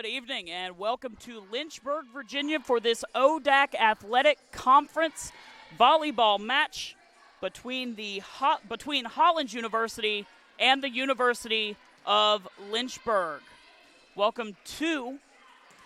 Good evening and welcome to Lynchburg, Virginia for this ODAC Athletic Conference volleyball match between Hollins University and the University of Lynchburg. Welcome to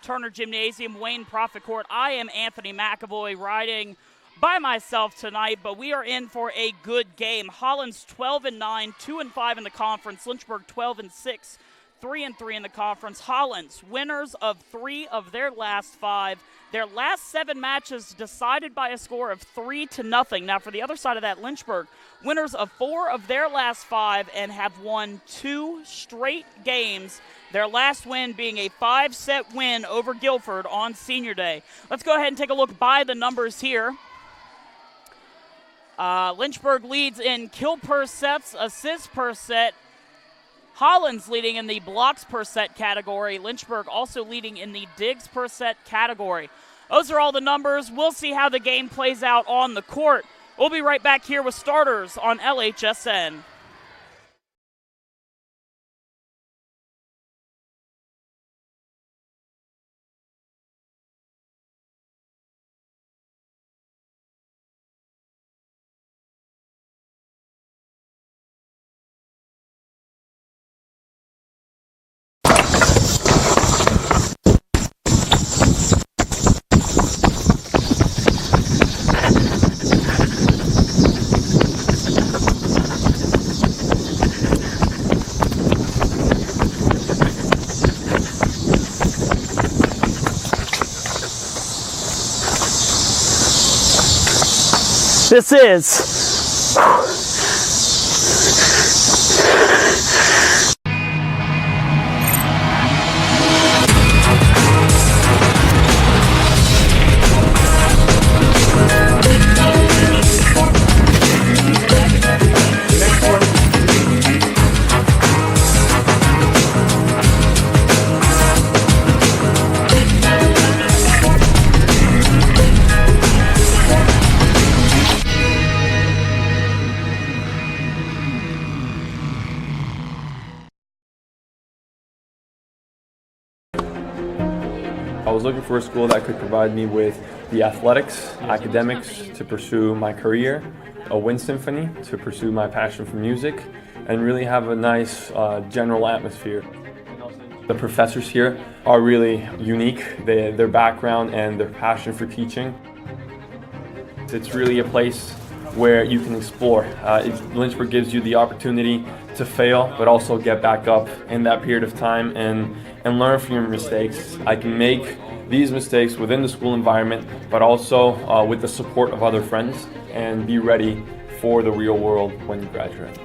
Turner Gymnasium, Wayne Profit Court. I am Anthony McAvoy riding by myself tonight, but we are in for a good game. Hollins 12-9, 2-5 in the conference. Lynchburg 12-6. 3-3 in the conference. Hollins, winners of 3 of their last 5. Their last 7 matches decided by a score of 3-0. Now, for the other side of that, Lynchburg, winners of 4 of their last 5 and have won 2 straight games. Their last win being a 5-set win over Guilford on Senior Day. Let's go ahead and take a look by the numbers here. Lynchburg leads in kill per sets, assists per set. Hollins leading in the blocks per set category. Lynchburg also leading in the digs per set category. Those are all the numbers. We'll see how the game plays out on the court. We'll be right back here with starters on LHSN. This is I was looking for a school that could provide me with the athletics, academics to pursue my career, a wind symphony to pursue my passion for music, and really have a nice general atmosphere. The professors here are really unique, their background and their passion for teaching. It's really a place where you can explore. Lynchburg gives you the opportunity to fail, but also get back up in that period of time and learn from your mistakes. I can make these mistakes within the school environment, but also with the support of other friends, and be ready for the real world when you graduate.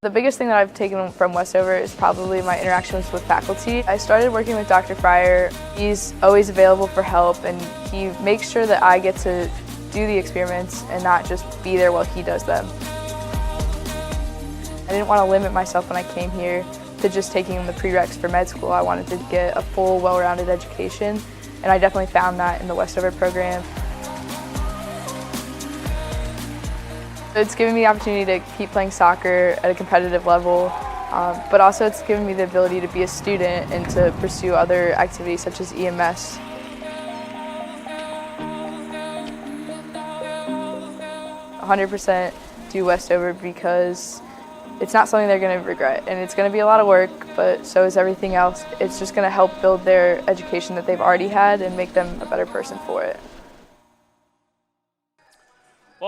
The biggest thing that I've taken from Westover is probably my interactions with faculty. I started working with Dr. Fryer. He's always available for help, and he makes sure that I get to do the experiments and not just be there while he does them. I didn't want to limit myself when I came here to just taking the prereqs for med school. I wanted to get a full, well-rounded education, and I definitely found that in the Westover program. It's given me the opportunity to keep playing soccer at a competitive level, but also it's given me the ability to be a student and to pursue other activities such as EMS. I 100% do Westover because it's not something they're going to regret, and it's going to be a lot of work, but so is everything else. It's just going to help build their education that they've already had and make them a better person for it.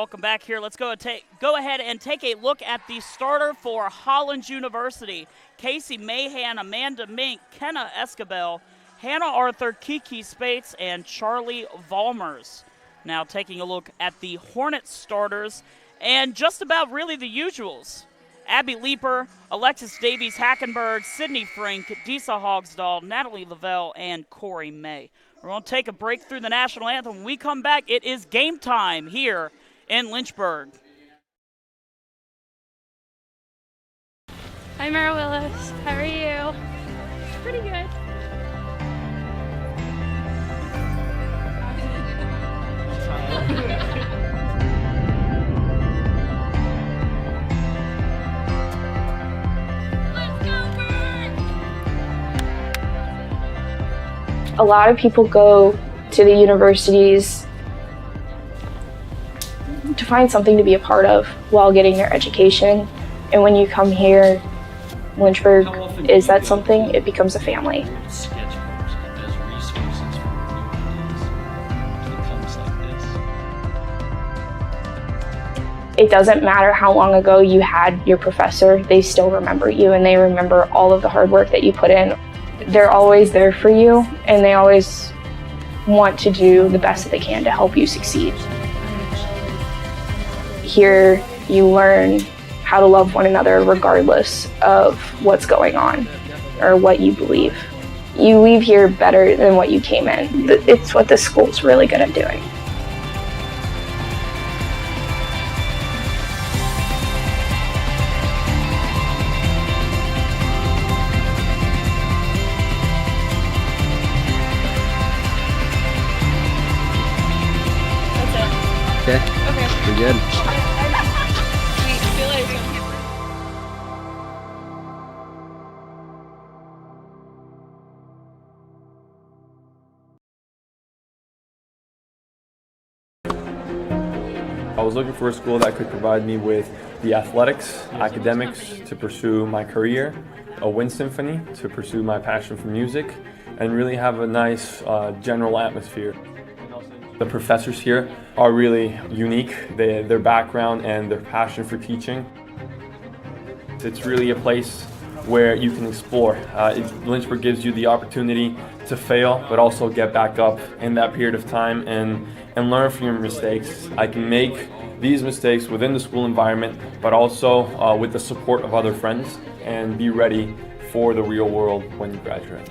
welcome back here. Let's go ahead and take a look at the starter for Hollins University. Casey Mahan, Amanda Mink, Kenna Escabel, Hannah Arthur, Kiki Spates, and Charlie Vollmers. Now taking a look at the Hornets starters, and just about really the usuals. Abby Leeper, Alexis Davies Hackenberg, Sydney Frink, Disa Hogsdahl, Natalie Lavelle, and Corey May. We're going to take a break through the national anthem. When we come back, it is game time here in Lynchburg. I'm Mara Willis. How are you? Pretty good. A lot of people go to the universities to find something to be a part of while getting their education. And when you come here, Lynchburg is that something, it becomes a family. It doesn't matter how long ago you had your professor, they still remember you and they remember all of the hard work that you put in. They're always there for you and they always want to do the best that they can to help you succeed. Here you learn how to love one another regardless of what's going on or what you believe. You leave here better than what you came in. It's what this school's really good at doing. Okay. We're good. I was looking for a school that could provide me with the athletics, academics to pursue my career, a wind symphony to pursue my passion for music, and really have a nice general atmosphere. The professors here are really unique, their background and their passion for teaching. It's really a place where you can explore. Lynchburg gives you the opportunity to fail, but also get back up in that period of time and learn from your mistakes. I can make these mistakes within the school environment, but also with the support of other friends, and be ready for the real world when you graduate.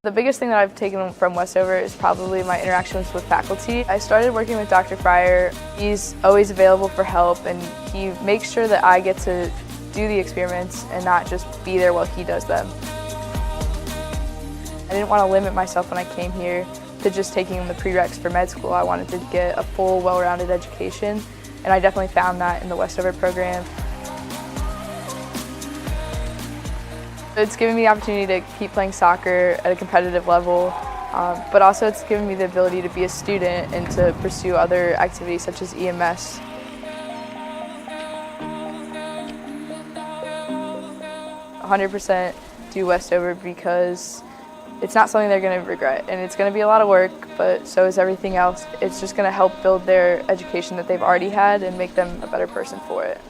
The biggest thing that I've taken from Westover is probably my interactions with faculty. I started working with Dr. Fryer. He's always available for help and he makes sure that I get to do the experiments and not just be there while he does them. I didn't want to limit myself when I came here to just taking the prereqs for med school. I wanted to get a full, well-rounded education, and I definitely found that in the Westover program. It's given me the opportunity to keep playing soccer at a competitive level, but also it's given me the ability to be a student and to pursue other activities such as EMS. "100% do Westover because it's not something they're going to regret, and it's going to be a lot of work, but so is everything else. It's just going to help build their education that they've already had and make them a better person for it."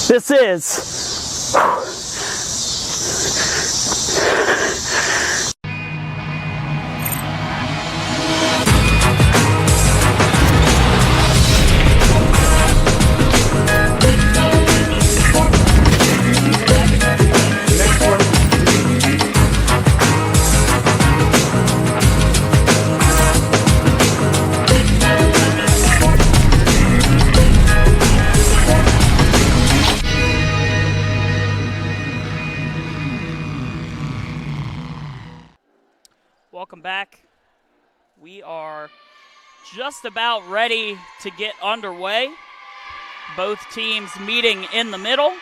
This is welcome back. We are just about ready to get underway. Both teams meeting in the middle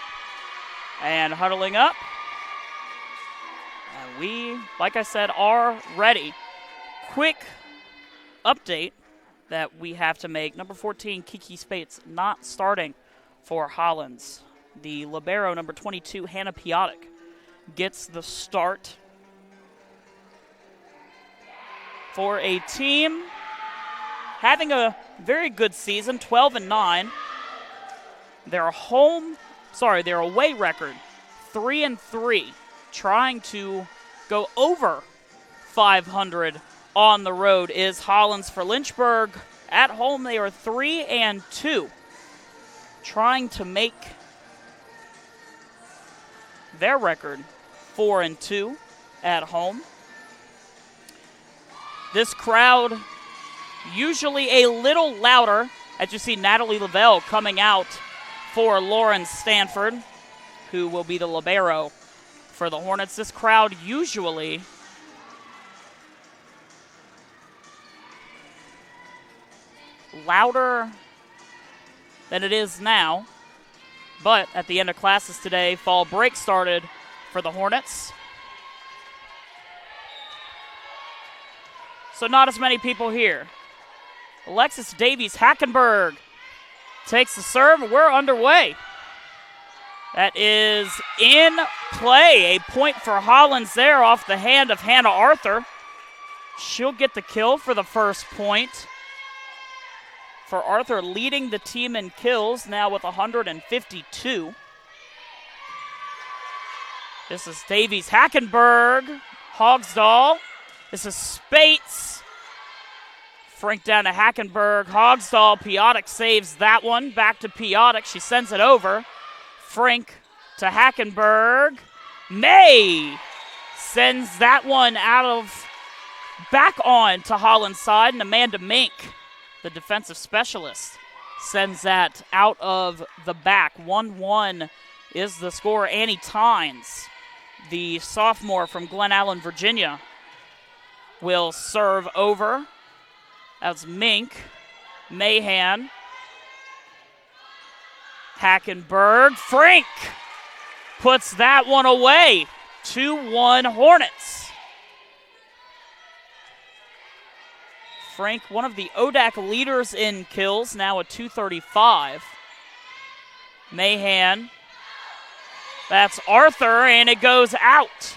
and huddling up. And we, like I said, are ready. Quick update that we have to make. Number 14, Kiki Spates, not starting for Hollins. The libero, number 22, Hannah Piotic, gets the start for a team having a very good season, 12-9. Their away record, 3-3, trying to go over 500 on the road is Hollins for Lynchburg. At home, they are 3-2, trying to make their record 4-2 at home. This crowd usually a little louder, as you see Natalie Lavelle coming out for Lauren Stanford, who will be the libero for the Hornets. This crowd usually louder than it is now, but at the end of classes today, fall break started for the Hornets. So not as many people here. Alexis Davies Hackenberg takes the serve. We're underway. That is in play. A point for Hollins there off the hand of Hannah Arthur. She'll get the kill for the first point. For Arthur, leading the team in kills now with 152. This is Davies Hackenberg. Hogsdall. This is Spates. Frank down to Hackenberg. Hogsdall. Piotic saves that one. Back to Piotic. She sends it over. Frank to Hackenberg. May sends that one back on to Hollins' side. And Amanda Mink, the defensive specialist, sends that out of the back. 1-1 is the score. Annie Tynes, the sophomore from Glen Allen, Virginia, will serve over. That's Mink. Mahan. Hackenberg. Frank puts that one away. 2-1 Hornets. Frank, one of the ODAC leaders in kills, now at 235. Mahan. That's Arthur, and it goes out.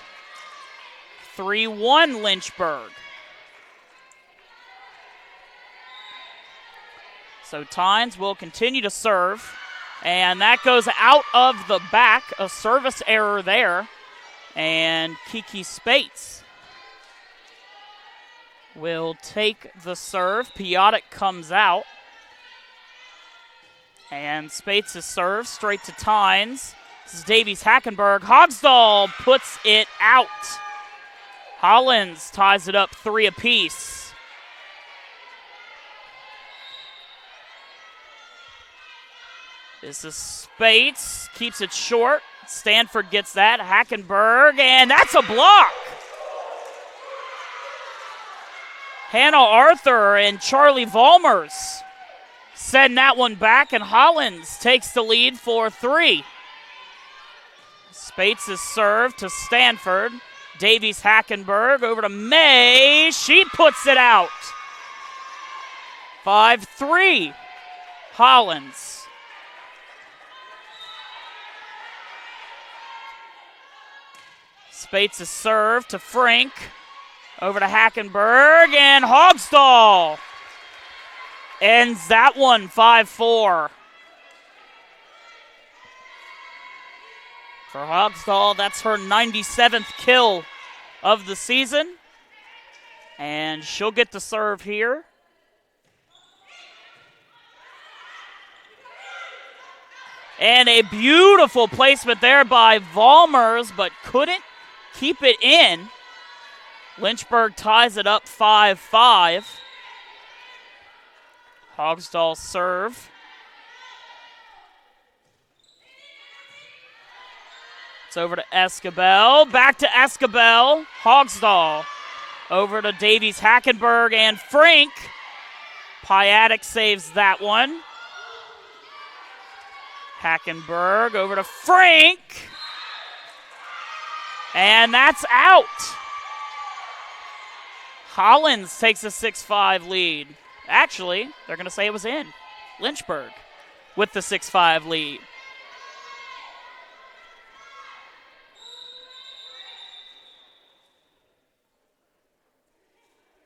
3-1 Lynchburg. So Tynes will continue to serve, and that goes out of the back. A service error there, and Kiki Spates will take the serve. Piotic comes out, and Spates' serve straight to Tynes. This is Davies Hackenberg. Hogsdall puts it out. Hollins ties it up 3 apiece. This is Spates, keeps it short. Stanford gets that. Hackenberg, and that's a block. Hannah Arthur and Charlie Vollmers send that one back, and Hollins takes the lead for 3. Spates' serve to Stanford. Davies Hackenberg over to May. She puts it out. 5-3 Hollins. Spates' serve to Frank. Over to Hackenberg, and Hogsdall ends that one 5-4. For Hogsdall, that's her 97th kill of the season. And she'll get the serve here. And a beautiful placement there by Vollmers, but couldn't keep it in. Lynchburg ties it up 5-5. Hogsdall serve. It's over to Escabel. Back to Escabel. Hogsdall. Over to Davies Hackenberg and Frank. Piotic saves that one. Hackenberg over to Frank. And that's out. Hollins takes a 6-5 lead. Actually, they're going to say it was in. Lynchburg with the 6-5 lead.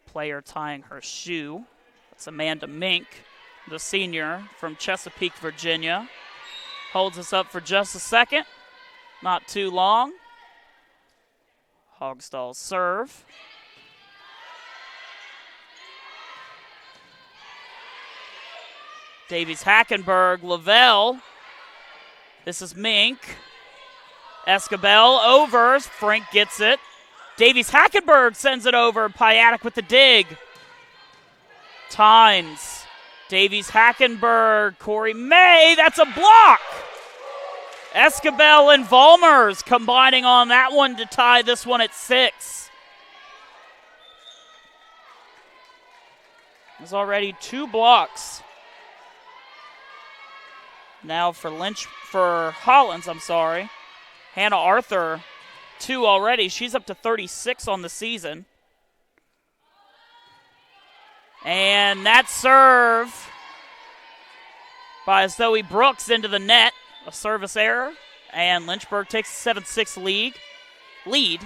Player tying her shoe. That's Amanda Mink, the senior from Chesapeake, Virginia. Holds us up for just a second. Not too long. Hogstall serve. Davies-Hackenberg, Lavelle. This is Mink. Escabel over. Frank gets it. Davies-Hackenberg sends it over. Piatek with the dig. Tynes. Davies-Hackenberg. Corey May. That's a block. Escabel and Volmers combining on that one to tie this one at 6. There's already 2 blocks. Now for Hollins, Hannah Arthur, 2 already. She's up to 36 on the season. And that serve by Zoe Brooks into the net. A service error. And Lynchburg takes a 7-6 lead.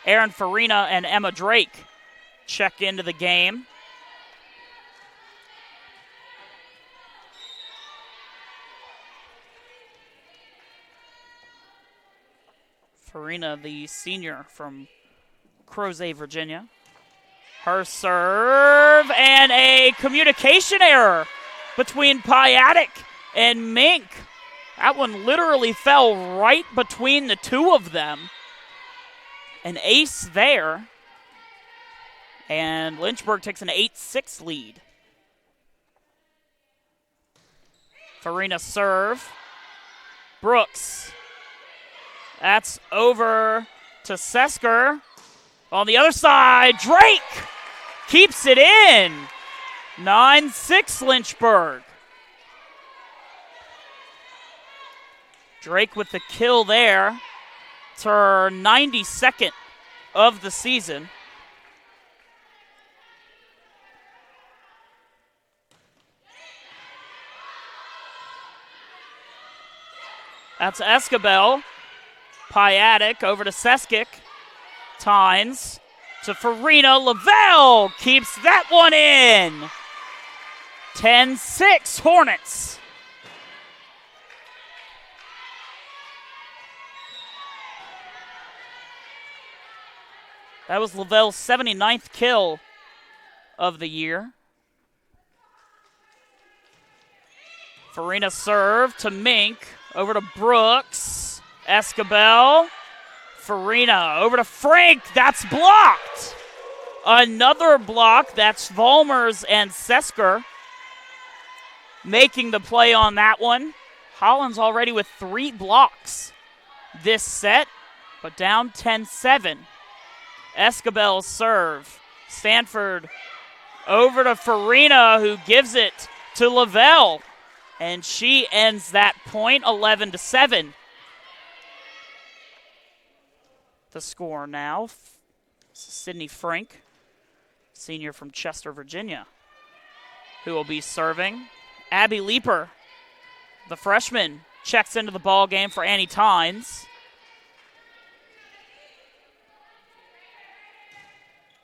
Erin Farina and Emma Drake check into the game. Farina, the senior from Crozet, Virginia. Her serve and a communication error between Piatek and Mink. That one literally fell right between the two of them. An ace there. And Lynchburg takes an 8-6 lead. Farina serve. Brooks. That's over to Sesker. On the other side, Drake keeps it in. 9-6 Lynchburg. Drake with the kill there. It's her 92nd of the season. That's Escabel. Piatek over to Seskic. Tynes to Farina. Lavelle keeps that one in. 10-6 Hornets. That was Lavelle's 79th kill of the year. Farina serve to Mink. Over to Brooks. Escabel. Farina over to Frank. That's blocked. Another block. That's Volmers and Sesker making the play on that one. Hollins already with 3 blocks this set, but down 10-7. Escabel serve. Stanford over to Farina, who gives it to Lavelle. And she ends that point 11-7. The score now. Sydney Frank, senior from Chester, Virginia, who will be serving. Abby Leeper, the freshman, checks into the ball game for Annie Tynes.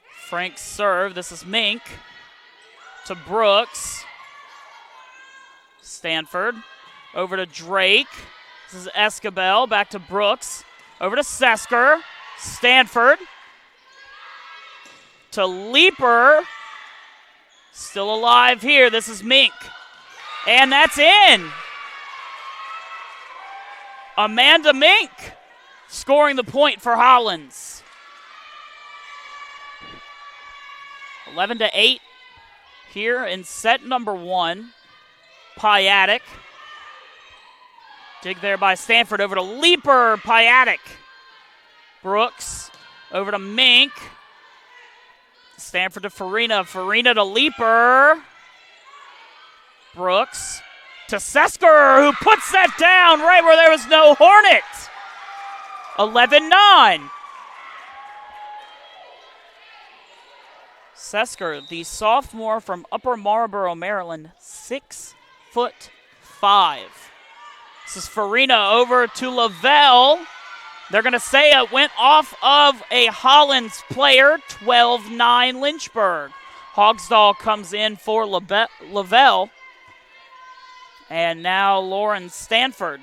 Frank's serve. This is Mink to Brooks. Stanford over to Drake. This is Escabel. Back to Brooks. Over to Sesker. Stanford to Leeper. Still alive here. This is Mink. And that's in. Amanda Mink scoring the point for Hollins. 11-8 here in set number 1. Piatek. Dig there by Stanford over to Leeper. Piatek. Brooks over to Mink. Stanford to Farina. Farina to Leeper. Brooks to Sesker, who puts that down right where there was no Hornet. 11-9. Sesker, the sophomore from Upper Marlboro, Maryland, 6'5". This is Farina over to Lavelle. They're going to say it went off of a Hollins player, 12-9 Lynchburg. Hogsdall comes in for Lavelle. And now Lauren Stanford,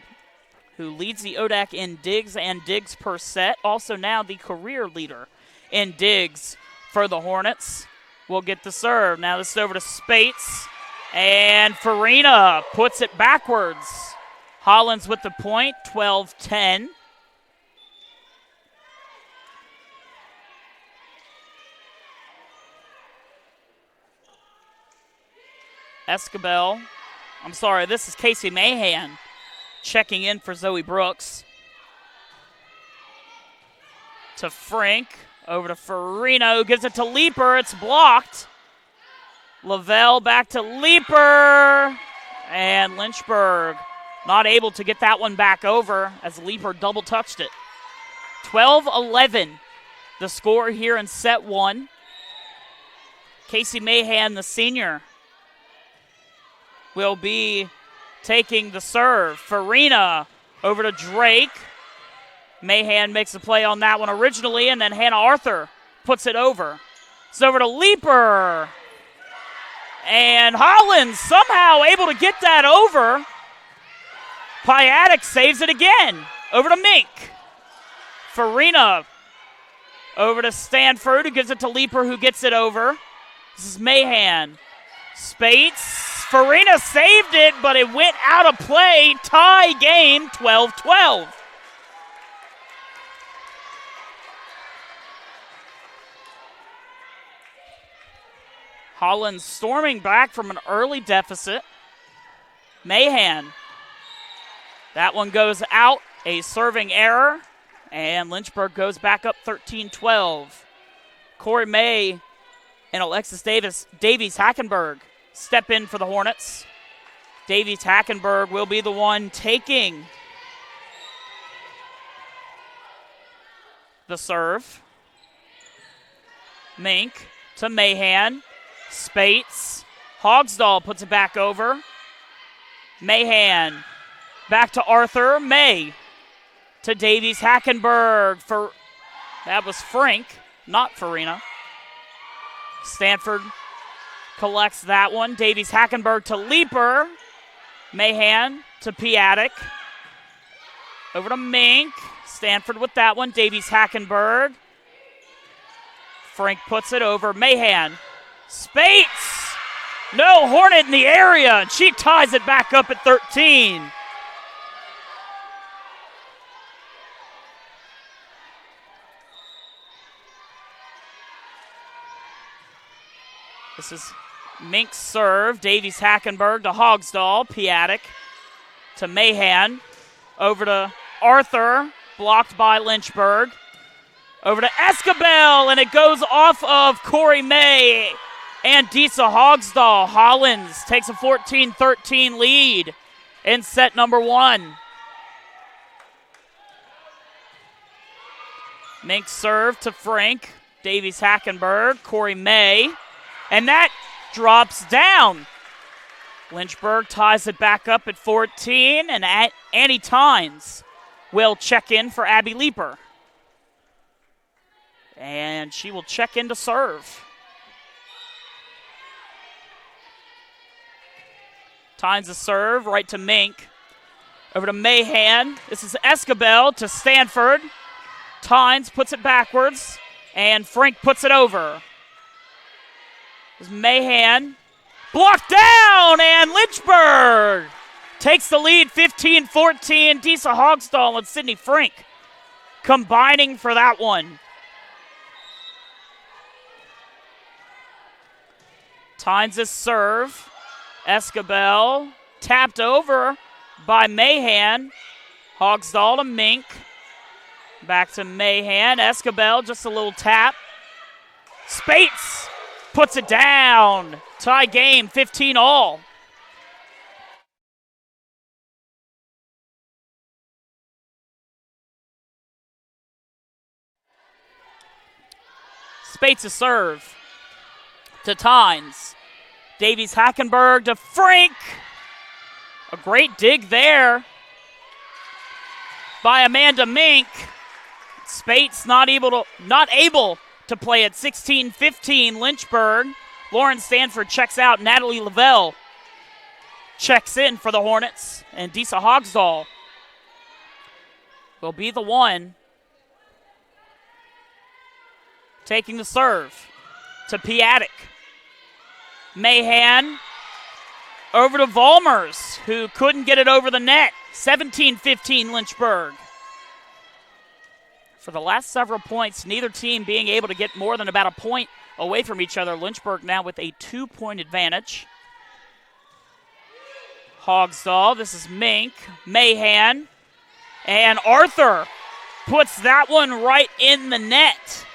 who leads the ODAC in digs and digs per set. Also now the career leader in digs for the Hornets, will get the serve. Now this is over to Spates. And Farina puts it backwards. Hollins with the point, 12-10. This is Casey Mahan checking in for Zoe Brooks. To Frank, over to Farina, who gives it to Leeper. It's blocked. Lavelle back to Leeper. And Lynchburg not able to get that one back over as Leeper double touched it. 12-11, the score here in set one. Casey Mahan, the senior, will be taking the serve. Farina over to Drake. Mahan makes a play on that one originally, and then Hannah Arthur puts it over. It's over to Leeper. And Hollins somehow able to get that over. Piatek saves it again. Over to Mink. Farina over to Stanford, who gives it to Leeper, who gets it over. This is Mahan. Spates. Farina saved it, but it went out of play. Tie game, 12-12. Hollins storming back from an early deficit. Mahan. That one goes out, a serving error, and Lynchburg goes back up 13-12. Corey May and Alexis Davies Hackenberg step in for the Hornets. Davies Hackenberg will be the one taking the serve. Mink to Mahan. Spates. Hogsdall puts it back over. Mahan back to Arthur. May to Davies Hackenberg. That was Frank, not Farina. Stanford collects that one. Davies Hackenberg to Leeper. Mahan to Piatek. Over to Mink. Stanford with that one. Davies Hackenberg. Frank puts it over. Mahan. Spates. No, Hornet in the area. She ties it back up at 13. This is Mink's serve. Davies Hackenberg to Hogsdall. Piatek to Mahan. Over to Arthur. Blocked by Lynchburg. Over to Escabel, and it goes off of Corey May and Disa Hogsdall. Hollins takes a 14-13 lead in set number one. Mink serve to Frank. Davies Hackenberg. Corey May. And that drops down. Lynchburg ties it back up at 14, and Annie Tynes will check in for Abby Leeper. And she will check in to serve. Tynes' serve right to Mink. Over to Mahan. This is Escabel to Stanford. Tynes puts it backwards, and Frank puts it over. This is Mahan. Blocked down, and Lynchburg takes the lead 15-14. Disa Hogsdall and Sydney Frank combining for that one. Tynes' serve. Escabel tapped over by Mahan. Hogsdall to Mink. Back to Mahan. Escabel, just a little tap. Spates puts it down. Tie game, 15-all. Spates' serve. to Tynes. Davies Hackenberg to Frank. A great dig there by Amanda Mink. Spates not able to play at 16-15 Lynchburg. Lauren Stanford checks out. Natalie Lavelle checks in for the Hornets. And Disa Hogsdahl will be the one taking the serve to Piatek. Mahan over to Vollmers, who couldn't get it over the net. 17-15 Lynchburg. For the last several points, neither team being able to get more than about a point away from each other. Lynchburg now with a 2-point advantage. Hogsdahl, this is Mink, Mahan, and Arthur puts that one right in the net.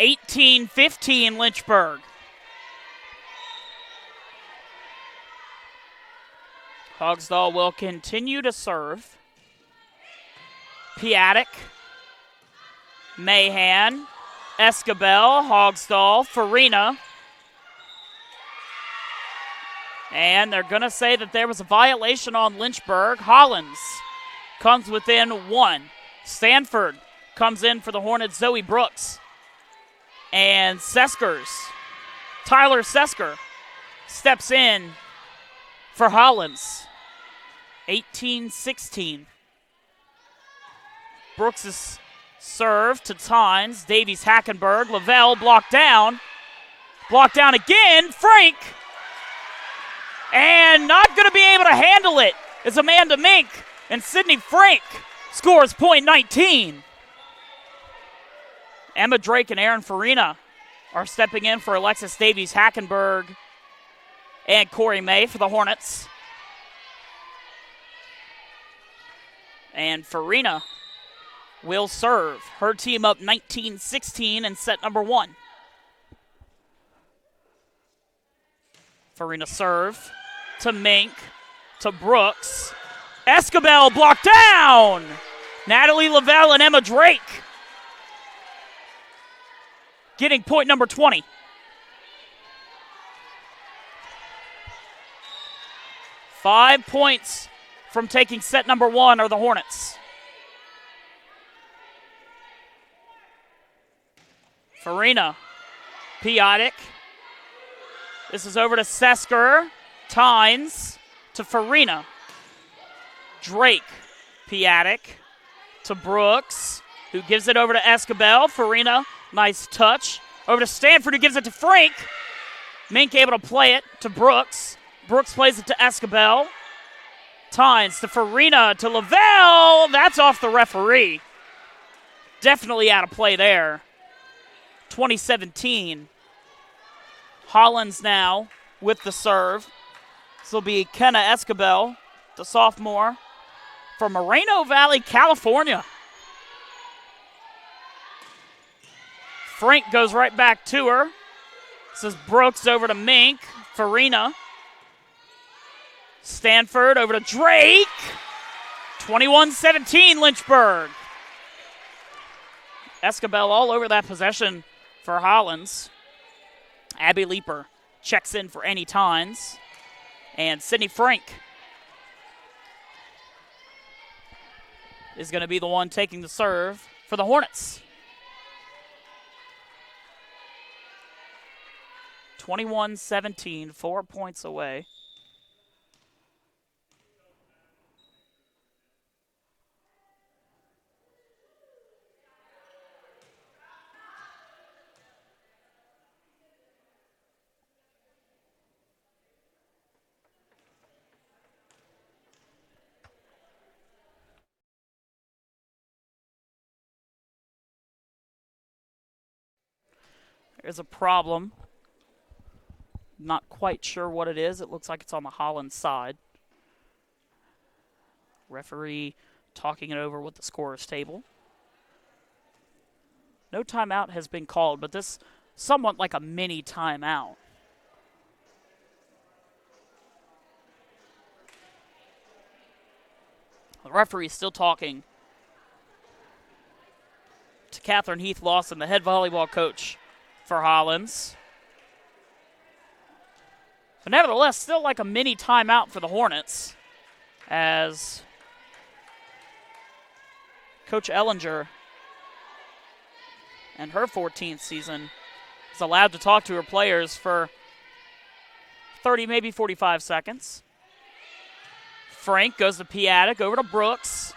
18-15 Lynchburg. Hogsdahl will continue to serve. Piatek, Mahan, Escabel, Hogsdahl, Farina. And they're going to say that there was a violation on Lynchburg. Hollins comes within one. Stanford comes in for the Hornets, Zoe Brooks. And Tyler Sesker steps in for Hollins. 18-16. Brooks' serve to Tynes. Davies Hackenberg. Lavelle blocked down. Blocked down again. Frank. And not going to be able to handle it is Amanda Mink. And Sydney Frank scores point 19. Emma Drake and Erin Farina are stepping in for Alexis Davies Hackenberg and Corey May for the Hornets. And Farina will serve. Her team up 19-16 in set number 1. Farina serve to Mink, to Brooks. Escabel blocked down. Natalie Lavelle and Emma Drake getting point number 20. Five points from taking set number 1 are the Hornets. Farina, Piatek. This is over to Sesker. Tynes to Farina. Drake, Piatek to Brooks, who gives it over to Escabel. Farina, nice touch. Over to Stanford, who gives it to Frank. Mink able to play it to Brooks. Brooks plays it to Escabel. Tynes to Farina to Lavelle. That's off the referee. Definitely out of play there. 2017. Hollins now with the serve. This will be Kenna Escabel, the sophomore from Moreno Valley, California. Frank goes right back to her. This is Brooks over to Mink. Farina. Stanford over to Drake. 21-17 Lynchburg. Escabel all over that possession for Hollins. Abby Leeper checks in for Annie Tynes. And Sydney Frank is going to be the one taking the serve for the Hornets. 21-17, 4 points away. There's a problem. Not quite sure what it is. It looks like it's on the Hollins side. Referee talking it over with the scorer's table. No timeout has been called, but this somewhat like a mini timeout. The referee is still talking to Catherine Heath Lawson, the head volleyball coach for Hollins. But nevertheless, still like a mini timeout for the Hornets as Coach Ellinger and her 14th season is allowed to talk to her players for 30, maybe 45 seconds. Frank goes to Piatek, over to Brooks.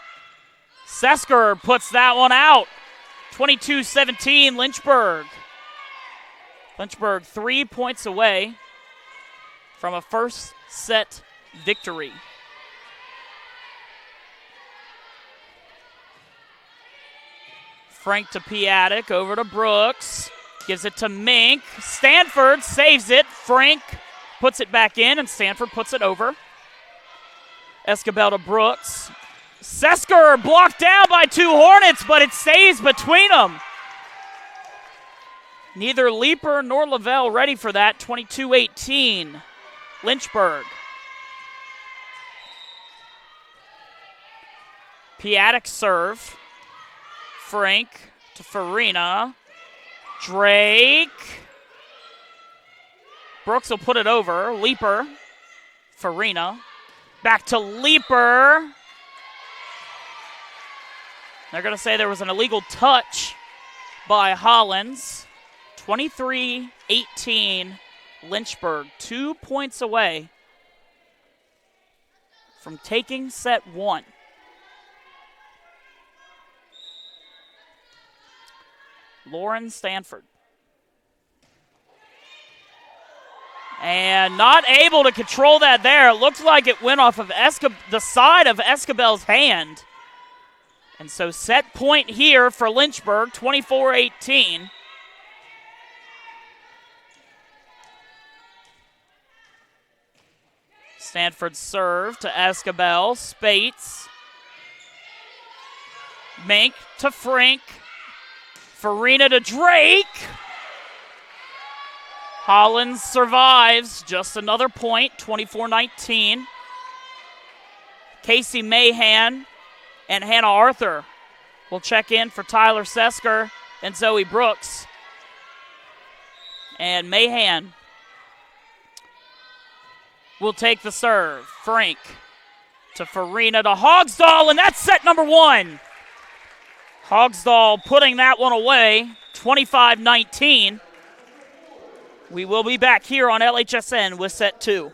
Sesker puts that one out. 22-17, Lynchburg. Lynchburg 3 points away from a first set victory. Frank to Piatek, over to Brooks. Gives it to Mink. Stanford saves it. Frank puts it back in, and Stanford puts it over. Escabel to Brooks. Sesker blocked down by two Hornets, but it stays between them. Neither Leeper nor Lavelle ready for that. 22-18, Lynchburg. Piatek serve. Frank to Farina. Drake. Brooks will put it over. Leeper. Farina. Back to Leeper. They're going to say there was an illegal touch by Hollins. 23-18, Lynchburg. 2 points away from taking set one. Lauren Stanford. And not able to control that there. It looked like it went off of the side of Escabel's hand. And so set point here for Lynchburg, 24-18. Stanford serve to Escabel. Spates. Mink to Frank. Farina to Drake. Hollins survives. Just another point, 24-19. Casey Mahan and Hannah Arthur will check in for Tyler Sesker and Zoe Brooks. And Mahan will take the serve. Frank to Farina to Hogsdahl, and that's set number one. Hogsdahl putting that one away, 25-19. We will be back here on LHSN with set two.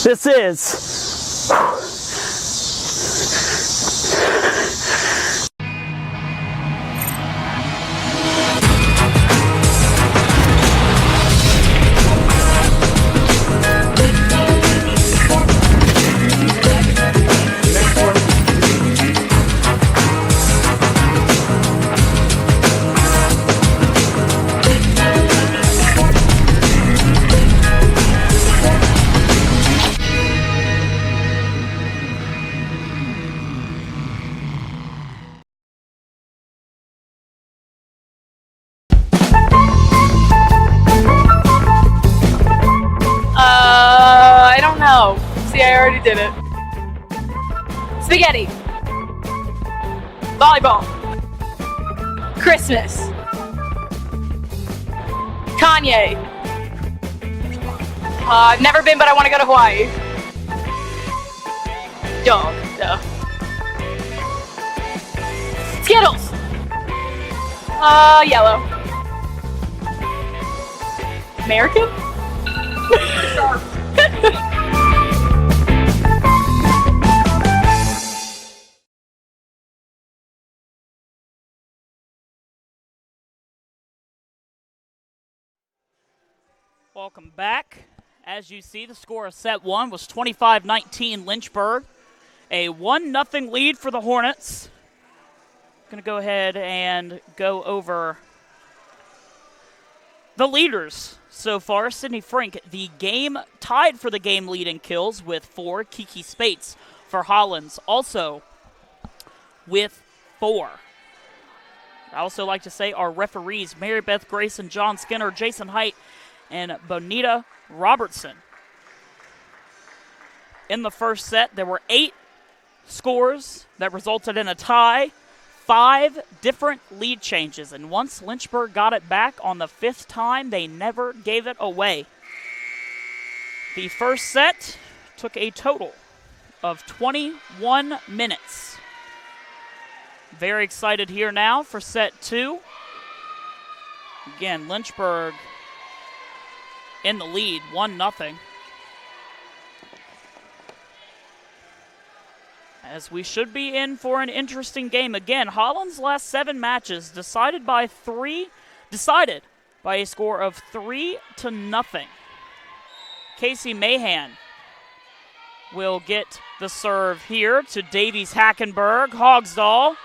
This is I don't know. See, I already did it. Spaghetti. Volleyball. Christmas. Kanye. I've never been, but I want to go to Hawaii. Dog. Duh. Skittles. Yellow. American? Welcome back. As you see, the score of set one was 25-19 Lynchburg. A 1-0 lead for the Hornets. Going to go ahead and go over the leaders so far. Sydney Frink, tied for the game lead in kills with 4. Kiki Spates for Hollins, also with 4. I also like to say our referees, Mary Beth Grayson, John Skinner, Jason Height, and Bonita Robertson. In the first set, there were 8 scores that resulted in a tie, 5 different lead changes, and once Lynchburg got it back on the 5th time, they never gave it away. The first set took a total of 21 minutes. Very excited here now for set 2. Again, Lynchburg in the lead, 1-0. As we should be in for an interesting game. Again, Hollins' last 7 matches decided by a score of 3-0. Casey Mahan will get the serve here to Davies Hackenberg, Hogsdahl,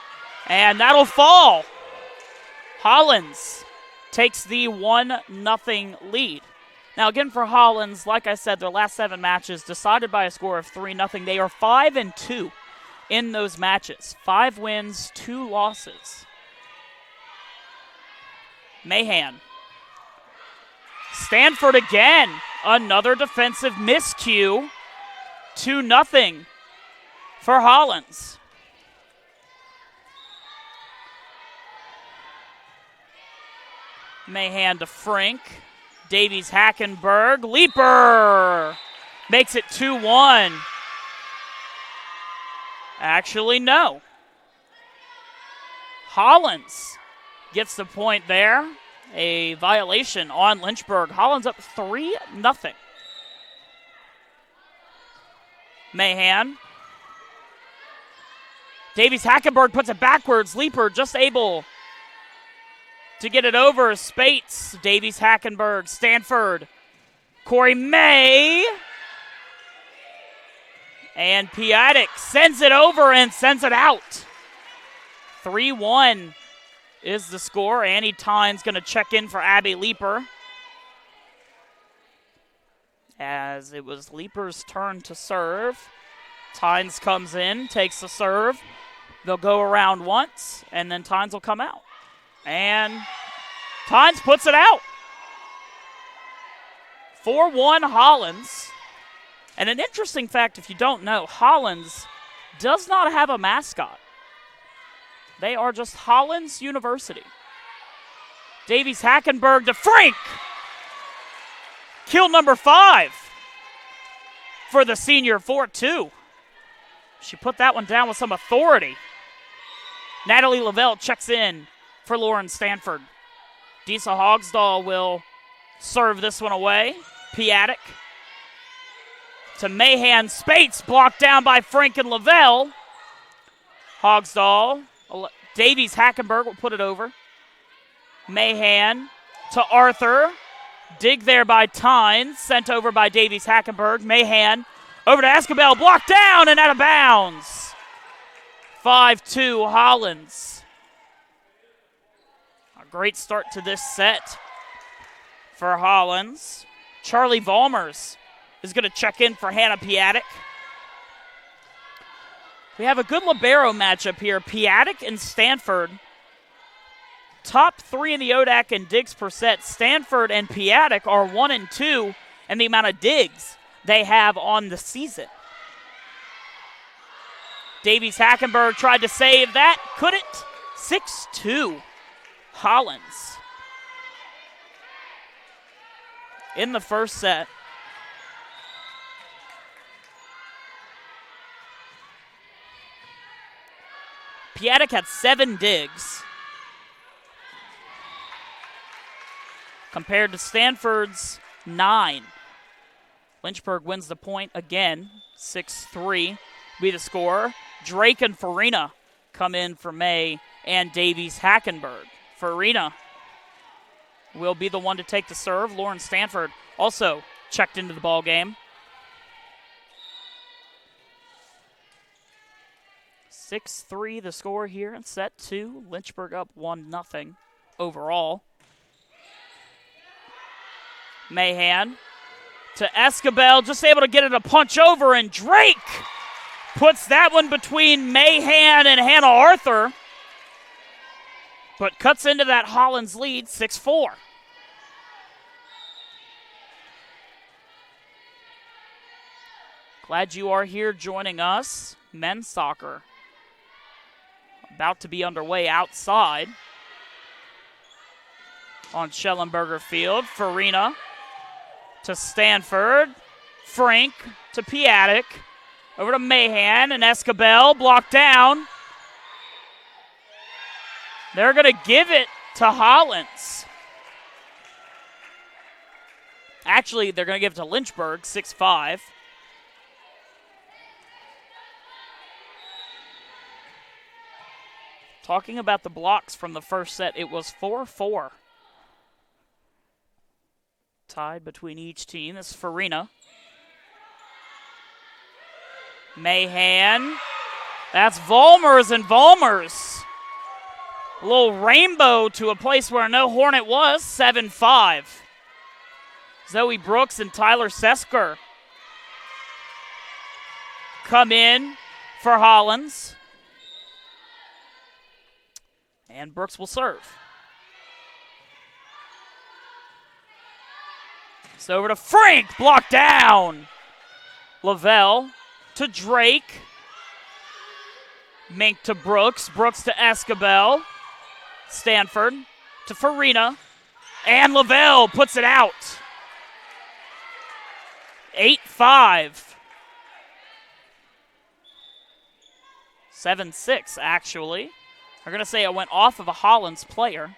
and that'll fall. Hollins takes the 1-0 lead. Now, again, for Hollins, like I said, their last 7 matches decided by a score of 3-0. They are 5-2 in those matches. 5 wins, 2 losses. Mahan. Stanford again. Another defensive miscue. 2-0 for Hollins. Mahan to Frink. Davies Hackenberg. Leaper makes it 2-1. Actually, no. Hollins gets the point there. A violation on Lynchburg. Hollins up 3-0. Mahan. Davies Hackenberg puts it backwards. Leaper just able to get it over. Spates, Davies Hackenberg, Stanford, Corey May. And Piatek sends it over and sends it out. 3-1 is the score. Annie Tynes going to check in for Abby Leaper. As it was Leaper's turn to serve. Tynes comes in, takes the serve. They'll go around once, and then Tynes will come out. And Tynes puts it out. 4-1 Hollins. And an interesting fact, if you don't know, Hollins does not have a mascot. They are just Hollins University. Davies Hackenberg to Frink. Kill number 5 for the senior, 4-2. She put that one down with some authority. Natalie Lavelle checks in for Lauren Stanford. Disa Hogsdahl will serve this one away. Piatek to Mahan. Spates blocked down by Frink and Lavelle. Hogsdahl. Davies Hackenberg will put it over. Mahan to Arthur. Dig there by Tynes. Sent over by Davies Hackenberg. Mahan over to Escobel. Blocked down and out of bounds. 5-2 Hollins. A great start to this set for Hollins. Charlie Valmers is going to check in for Hannah Piatek. We have a good libero matchup here. Piatek and Stanford. Top 3 in the ODAC in digs per set. Stanford and Piatek are 1 and 2 in the amount of digs they have on the season. Davies Hackenberg tried to save that. Couldn't. 6-2 Hollins. In the first set. Piatek had 7 digs compared to Stanford's 9. Lynchburg wins the point again, 6-3 be the score. Drake and Farina come in for May and Davies Hackenberg. Farina will be the one to take the serve. Lauren Stanford also checked into the ball game. 6-3 the score here in set 2. Lynchburg up 1-0 overall. Mahan to Escabel, just able to get it a punch over, and Drake puts that one between Mahan and Hannah Arthur, but cuts into that Hollins lead, 6-4. Glad you are here joining us. Men's soccer about to be underway outside on Schellenberger Field. Farina to Stanford. Frank to Piatek. Over to Mahan and Escabel, blocked down. They're going to give it to Hollins. Actually, they're going to give it to Lynchburg, 6-5. Talking about the blocks from the first set, it was 4-4. Tied between each team. This is Farina. Mahan. That's Volmers, and Volmers. A little rainbow to a place where no Hornet was, 7-5. Zoe Brooks and Tyler Sesker come in for Hollins. And Brooks will serve. It's over to Frank, blocked down. Lavelle to Drake. Mink to Brooks. Brooks to Escabel. Stanford to Farina. And Lavelle puts it out. 8-5. 7-6, actually. They're going to say it went off of a Hollins player.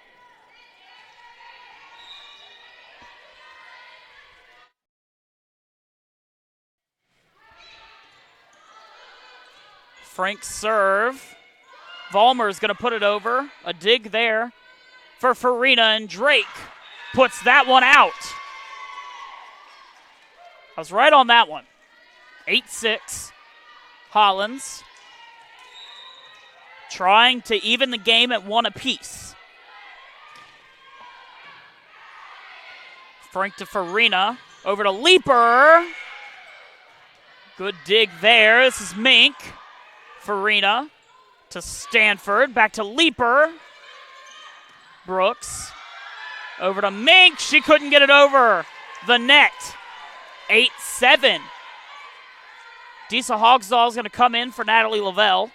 Frank serve. Vollmer's going to put it over. A dig there for Farina, and Drake puts that one out. I was right on that one. 8-6. Hollins trying to even the game at 1 apiece. Frank to Farina. Over to Leaper. Good dig there. This is Mink. Farina to Stanford. Back to Leaper. Brooks. Over to Mink. She couldn't get it over the net. 8-7. Disa Hogsdahl is going to come in for Natalie Lavelle.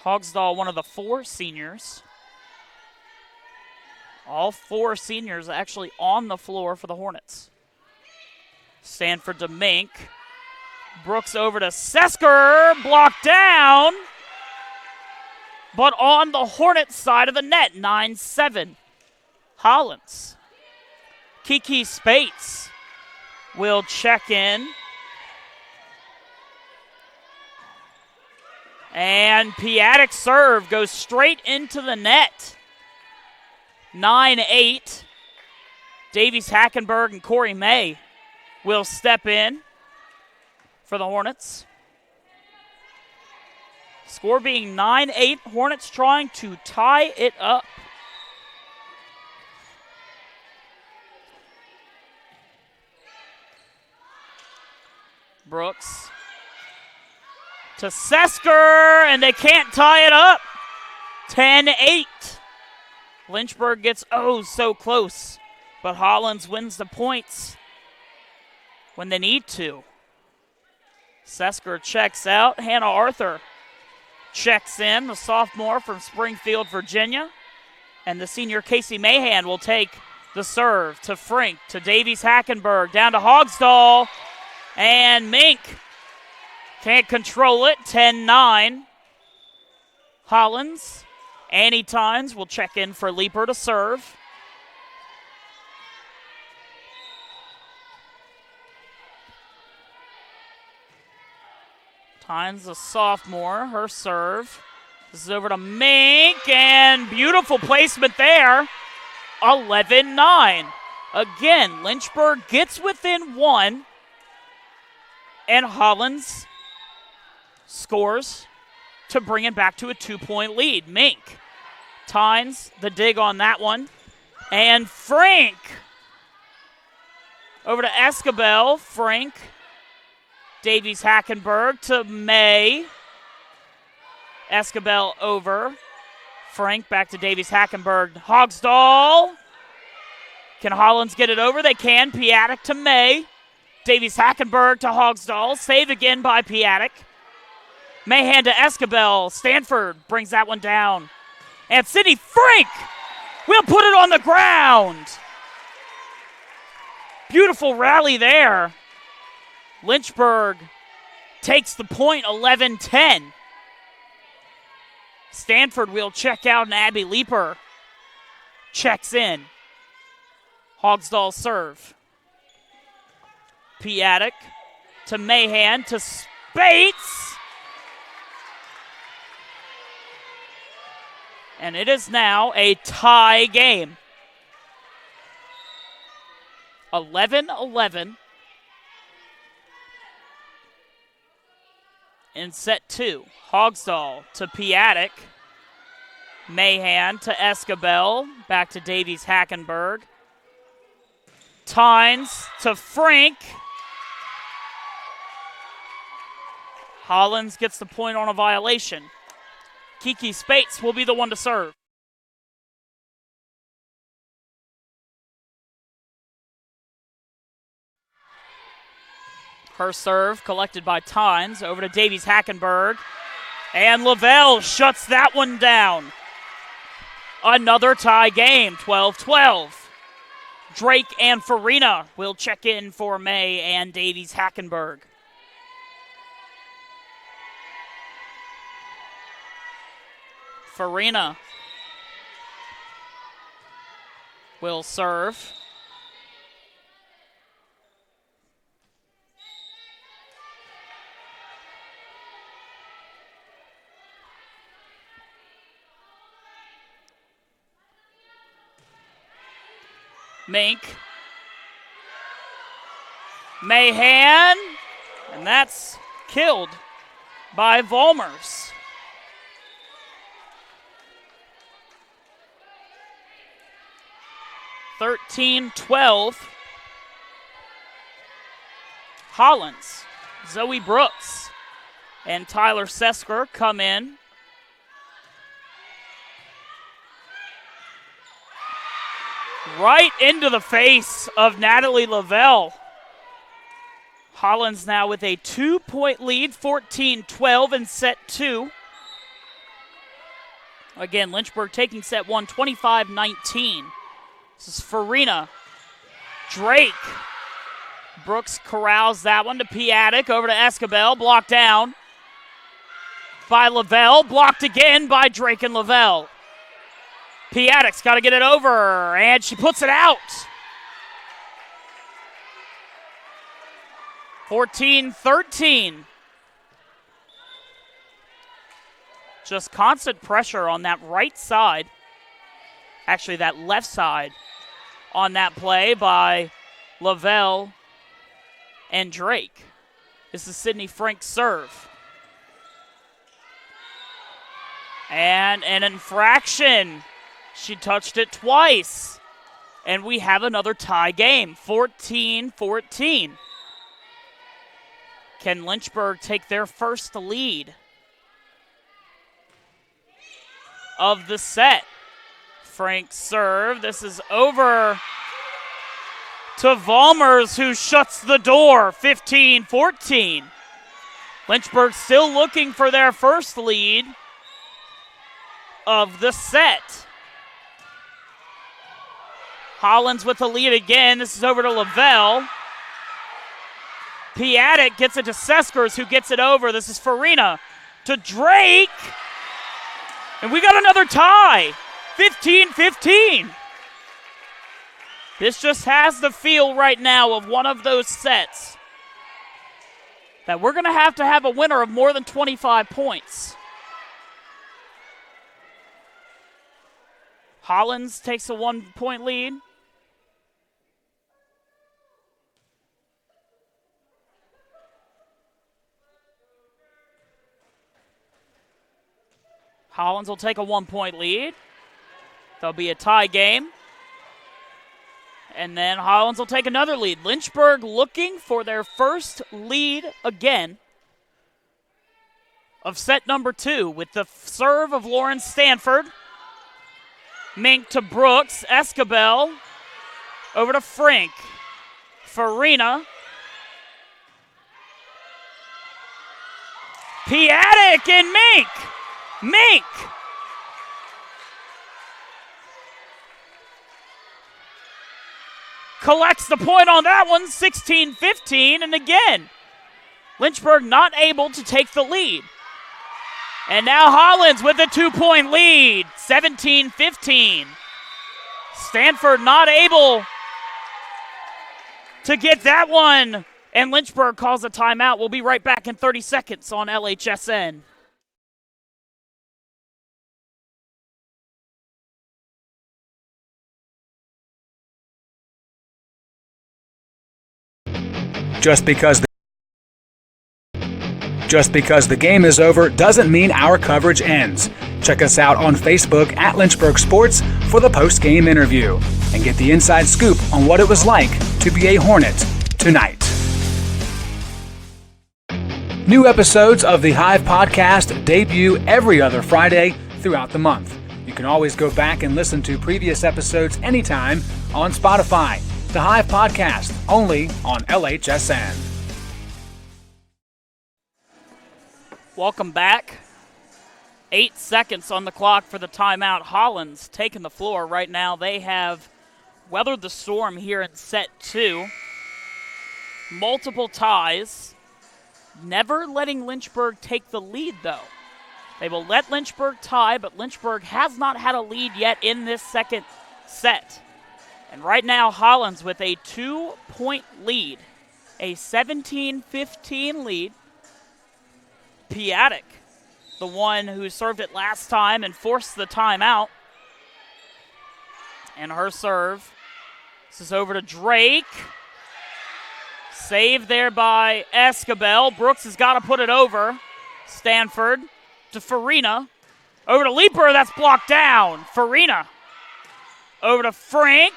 Hogsdahl, one of the 4 seniors. All 4 seniors actually on the floor for the Hornets. Stanford to Mink. Brooks over to Sesker. Blocked down. But on the Hornets side of the net. 9-7. Hollins. Kiki Spates will check in. And Piatek's serve goes straight into the net. 9-8. Davies Hackenberg and Corey May will step in for the Hornets. Score being 9-8. Hornets trying to tie it up. Brooks to Sesker, and they can't tie it up. 10-8. Lynchburg gets so close, but Hollins wins the points when they need to. Sesker checks out. Hannah Arthur checks in, the sophomore from Springfield, Virginia. And the senior Casey Mahan will take the serve to Frank, to Davies Hackenberg, down to Hogsdahl. And Mink can't control it. 10-9. Hollins. Annie Tynes will check in for Leaper to serve. Tynes, a sophomore, her serve This is over to Mink, and beautiful placement there. 11-9. Again, Lynchburg gets within one, and Hollins scores to bring it back to a 2-point lead. Mink, Tynes, the dig on that one, and Frank over to Escabel. Frank, Davies Hackenberg to May. Escabel over. Frank back to Davies Hackenberg. Hogsdall. Can Hollins get it over? They can. Piatek to May. Davies Hackenberg to Hogsdall. Save again by Piatek. Mahan to Escabel. Stanford brings that one down. And Sydney Frank will put it on the ground. Beautiful rally there. Lynchburg takes the point, 11-10. Stanford will check out, and Abby Leeper checks in. Hogsdall serve. Piatek to Mahan to Spates. And it is now a tie game. 11-11 in set two. Hogsdall to Piatek. Mahan to Escabel. Back to Davies Hackenberg. Tynes to Frank. Hollins gets the point on a violation. Kiki Spates will be the one to serve. Her serve collected by Tynes over to Davies Hackenberg. And Lavelle shuts that one down. Another tie game, 12-12. Drake and Farina will check in for May and Davies Hackenberg. Farina will serve. Mink. Mahan. And that's killed by Volmers. (13-12). Hollins, Zoe Brooks, and Tyler Sesker come in. Right into the face of Natalie Lavelle. Hollins now with a 2-point lead, 14-12 in set two. Again, Lynchburg taking set one, 25-19. This is Farina. Drake. Brooks corrals that one to Piatek, over to Escabel, blocked down by Lavelle, blocked again by Drake and Lavelle. Piatek's got to get it over, and she puts it out. 14-13. Just constant pressure on that right side. Actually, that left side on that play by Lavelle and Drake. This is Sydney Frank's serve. And an infraction. She touched it twice. And we have another tie game, 14-14. Can Lynchburg take their first lead of the set? Frank's serve. This is over to Volmers, who shuts the door, 15-14. Lynchburg still looking for their first lead of the set. Hollins with the lead again. This is over to Lavelle. Piatek gets it to Seskers, who gets it over. This is Farina to Drake. And we got another tie, 15-15. This just has the feel right now of one of those sets that we're going to have a winner of more than 25 points. Hollins takes a 1-point lead. Hollins will take a 1-point lead. There'll be a tie game. And then Hollins will take another lead. Lynchburg looking for their first lead again of set number 2 with the serve of Lauren Stanford. Mink to Brooks. Escabel over to Frink. Farina. Piatek and Mink. Mink. Collects the point on that one, 16-15, and again, Lynchburg not able to take the lead. And now Hollins with a 2-point lead, 17-15. Stanford not able to get that one, and Lynchburg calls a timeout. We'll be right back in 30 seconds on LHSN. Just because the game is over doesn't mean our coverage ends. Check us out on Facebook at Lynchburg Sports for the post-game interview and get the inside scoop on what it was like to be a Hornet tonight. New episodes of the Hive podcast debut every other Friday throughout the month. You can always go back and listen to previous episodes anytime on Spotify. The Hive podcast, only on LHSN. Welcome back. 8 seconds on the clock for the timeout. Hollins taking the floor right now. They have weathered the storm here in set 2. Multiple ties. Never letting Lynchburg take the lead, though. They will let Lynchburg tie, but Lynchburg has not had a lead yet in this second set. And right now, Hollins with a 2-point lead, a 17-15 lead. Piatek, the one who served it last time and forced the timeout. And her serve. This is over to Drake. Saved there by Escabel. Brooks has got to put it over. Stanford to Farina. Over to Leaper, that's blocked down. Farina. Over to Frank.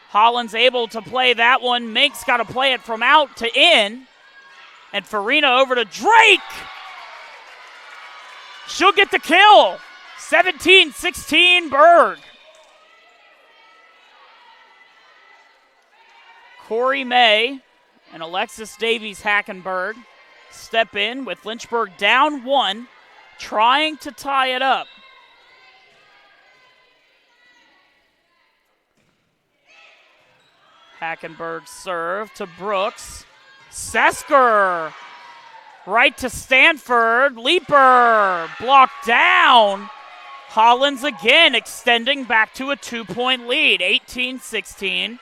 Hollins able to play that one. Mink's got to play it from out to in. And Farina over to Drake. She'll get the kill. 17-16 Berg. Corey May and Alexis Davies-Hackenberg step in with Lynchburg down 1, trying to tie it up. Hackenberg serve to Brooks. Sesker right to Stanford. Leaper blocked down. Hollins again extending back to a 2-point lead, 18-16.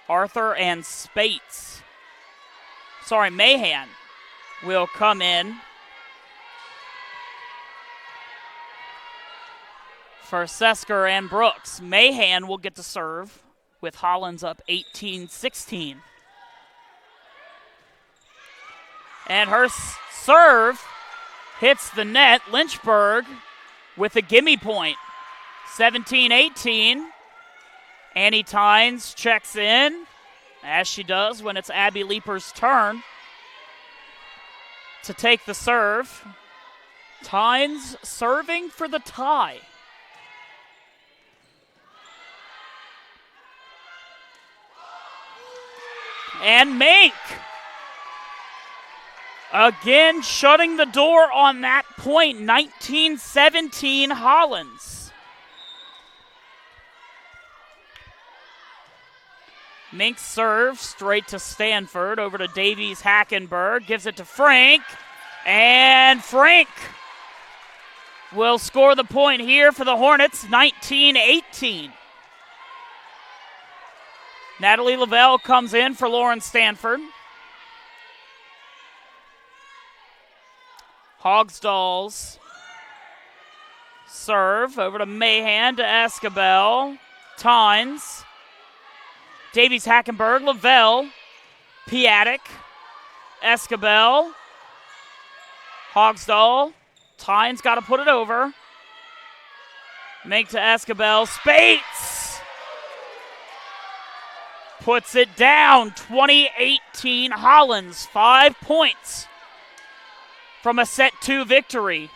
Arthur and Mahan will come in for Sesker and Brooks. Mahan will get the serve with Hollins up 18-16. And her serve hits the net. Lynchburg with a gimme point. 17-18. Annie Tynes checks in, as she does when it's Abby Leaper's turn to take the serve. Tynes serving for the tie. And Mink again shutting the door on that point. 19-17 Hollins. Mink serves straight to Stanford, over to Davies-Hackenberg, gives it to Frank, and Frank will score the point here for the Hornets, 19-18. Natalie Lavelle comes in for Lauren Stanford. Hogsdall's serve over to Mahan to Escabel. Tynes. Davies, Hackenberg, Lavelle, Piatek, Escabel, Hogsdall. Tynes got to put it over. Make to Escabel. Spates puts it down. 2018 Hollins, 5 points from a set 2 victory.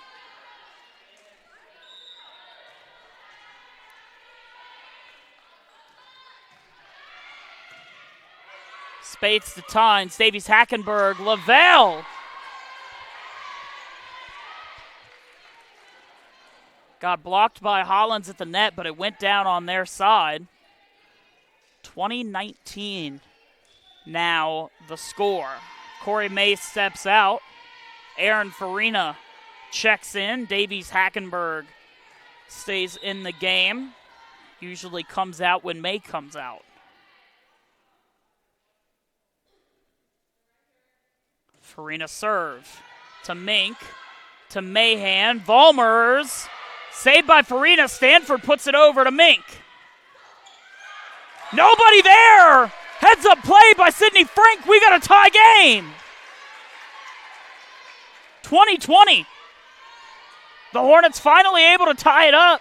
Spates to Tynes, Davies, Hackenberg, Lavelle. Got blocked by Hollins at the net, but it went down on their side. 2019 now the score. Corey May steps out. Aaron Farina checks in. Davies, Hackenberg stays in the game. Usually comes out when May comes out. Farina serve to Mink, to Mahan. Vollmers, saved by Farina. Stanford puts it over to Mink. Nobody there! Heads up play by Sidney Frank. We got a tie game. 2020. The Hornets finally able to tie it up.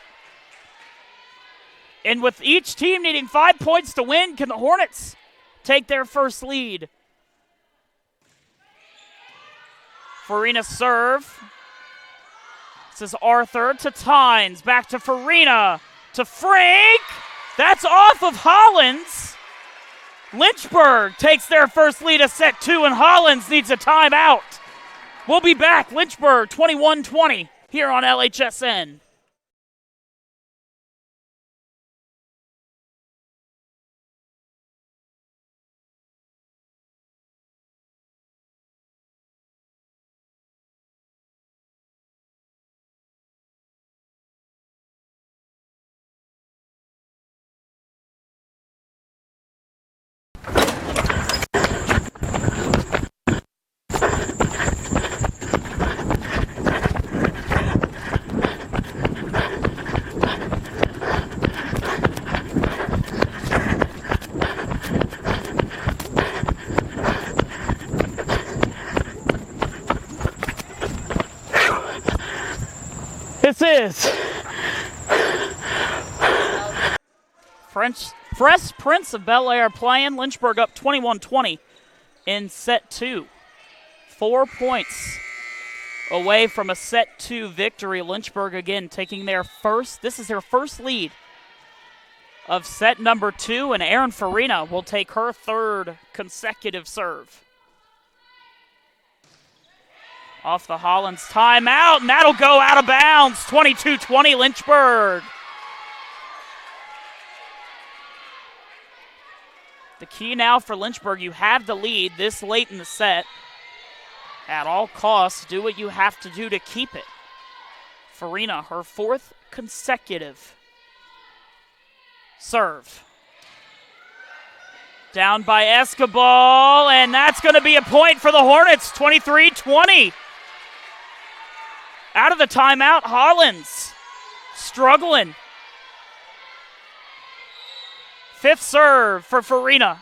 And with each team needing 5 points to win, can the Hornets take their first lead? Farina serve. This is Arthur to Tynes. Back to Farina. To Frank. That's off of Hollins. Lynchburg takes their first lead of set 2, and Hollins needs a timeout. We'll be back. Lynchburg 21-20 here on LHSN. This is Fresh Prince of Bel Air playing. Lynchburg up 21-20 in set 2. 4 points away from a set 2 victory. Lynchburg again taking their first. This is their first lead of set number 2, and Erin Farina will take her third consecutive serve. Off the Hollins timeout, and that'll go out of bounds. 22-20 Lynchburg. The key now for Lynchburg, you have the lead this late in the set. At all costs, do what you have to do to keep it. Farina, her 4th consecutive serve. Down by Escabal, and that's going to be a point for the Hornets, 23-20. Out of the timeout, Hollins struggling. 5th serve for Farina.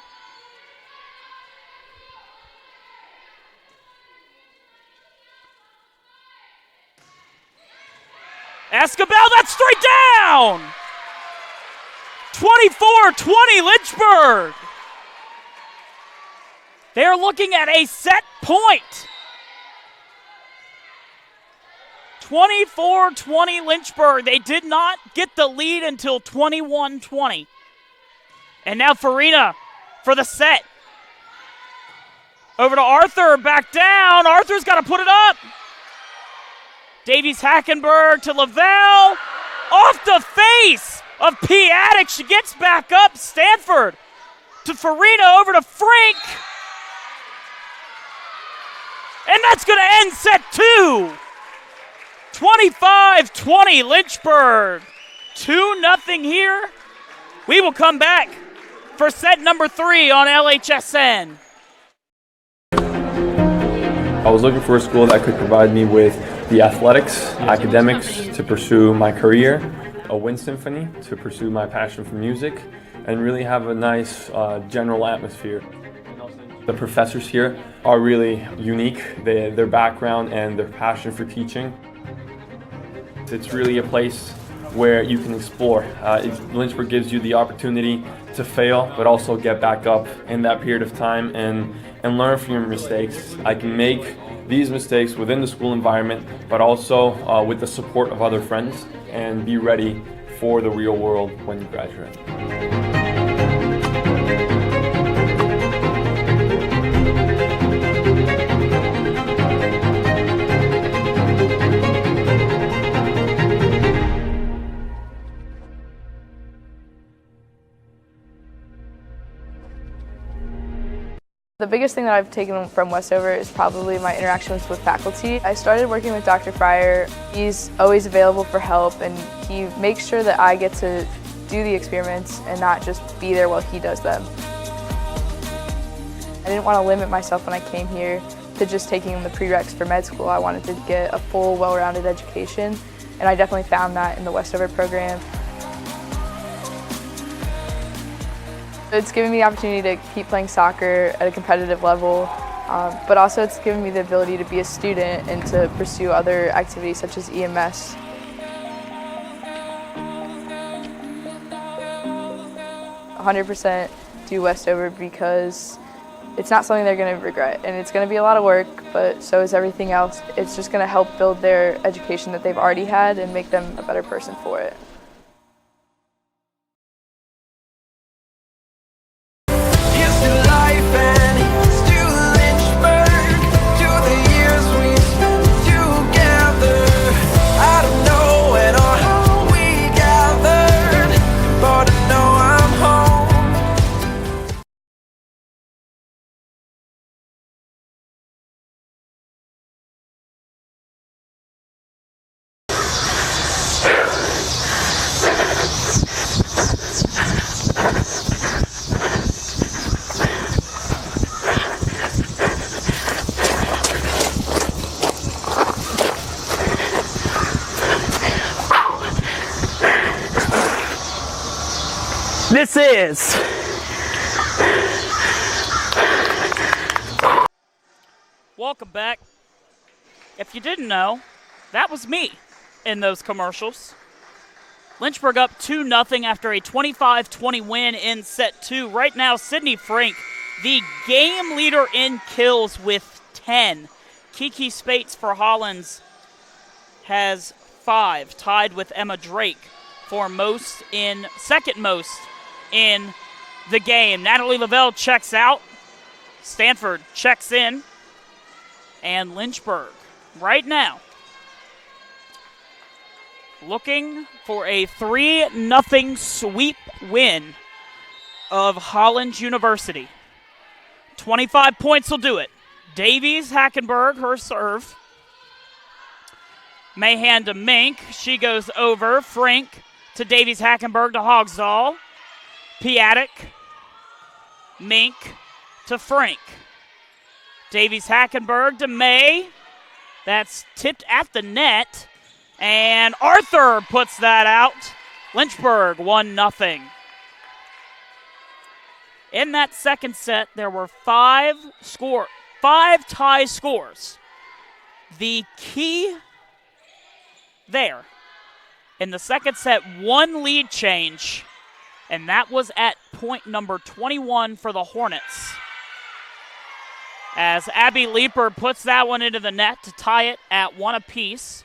Escabel, that's straight down! 24-20 Lynchburg. They're looking at a set point. 24-20 Lynchburg. They did not get the lead until 21-20. And now Farina for the set. Over to Arthur, back down. Arthur's got to put it up. Davies Hackenberg to Lavelle. Off the face of Piatek. She gets back up. Stanford to Farina, over to Frank. And that's going to end set 2. 25-20 Lynchburg. 2-0 here. We will come back for set number 3 on LHSN. I was looking for a school that could provide me with the athletics, academics to pursue my career, a wind symphony to pursue my passion for music, and really have a nice general atmosphere. The professors here are really unique, their background and their passion for teaching. It's really a place where you can explore. Lynchburg gives you the opportunity to fail, but also get back up in that period of time and learn from your mistakes. I can make these mistakes within the school environment, but also with the support of other friends, and be ready for the real world when you graduate. The biggest thing that I've taken from Westover is probably my interactions with faculty. I started working with Dr. Fryer. He's always available for help, and he makes sure that I get to do the experiments and not just be there while he does them. I didn't want to limit myself when I came here to just taking the prereqs for med school. I wanted to get a full, well-rounded education, and I definitely found that in the Westover program. It's given me the opportunity to keep playing soccer at a competitive level, but also it's given me the ability to be a student and to pursue other activities such as EMS. "100% do Westover because it's not something they're going to regret, and it's going to be a lot of work, but so is everything else. It's just going to help build their education that they've already had and make them a better person for it." This is welcome back. If you didn't know, that was me in those commercials. Lynchburg up 2-0 after a 25-20 win in set 2. Right now, Sydney Frank, the game leader in kills with 10. Kiki Spates for Hollins has 5, tied with Emma Drake for second most in the game. Natalie Lavelle checks out. Stanford checks in. And Lynchburg right now looking for a 3-0 sweep win of Hollins University. 25 points will do it. Davies, Hackenberg, her serve. Mahan to Mink. She goes over. Frank to Davies, Hackenberg to Hogsall. Piatek. Mink to Frank. Davies, Hackenberg to May. That's tipped at the net. And Arthur puts that out. Lynchburg 1-0. In that second set, there were 5 tie scores. The key there in the second set, 1 lead change, and that was at point number 21 for the Hornets. As Abby Leeper puts that one into the net to tie it at 1 apiece.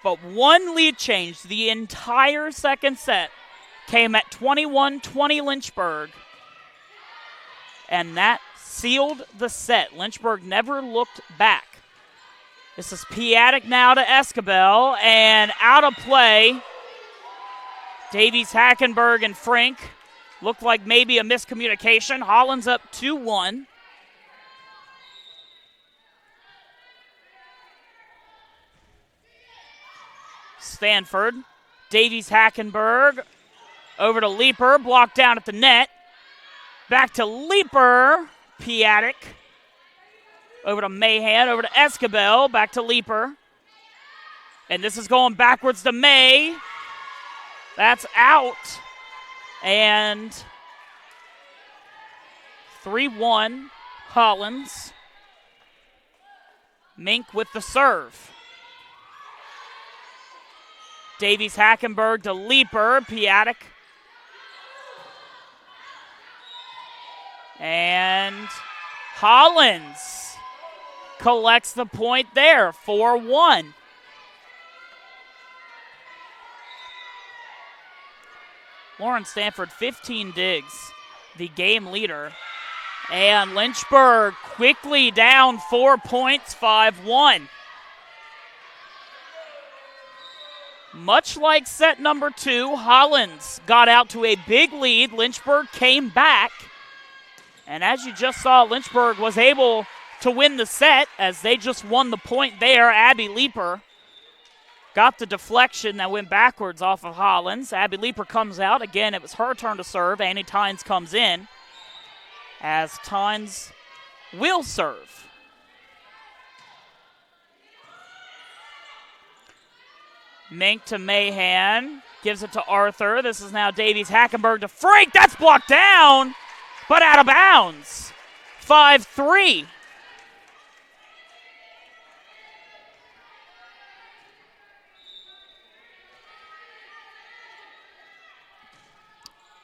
But 1 lead change the entire second set came at 21-20 Lynchburg. And that sealed the set. Lynchburg never looked back. This is Piatek now to Escabel, and out of play. Davies, Hackenberg, and Frank. Looked like maybe a miscommunication. Hollins up 2-1. Stanford. Davies, Hackenberg. Over to Leeper. Blocked down at the net. Back to Leeper. Piatek. Over to Mahan. Over to Escabel. Back to Leeper. And this is going backwards to May. That's out. And 3-1 Hollins. Mink with the serve. Davies Hackenberg to Leaper. Piatek. And Hollins collects the point there, 4-1. Lauren Stanford, 15 digs, the game leader. And Lynchburg quickly down 4 points, 5-1. Much like set number 2, Hollins got out to a big lead. Lynchburg came back. And as you just saw, Lynchburg was able to win the set as they just won the point there. Abby Leaper got the deflection that went backwards off of Hollins. Abby Leaper comes out. Again, it was her turn to serve. Annie Tynes comes in as Tynes will serve. Mink to Mahan. Gives it to Arthur. This is now Davies Hackenberg to Frank. That's blocked down, but out of bounds. 5-3.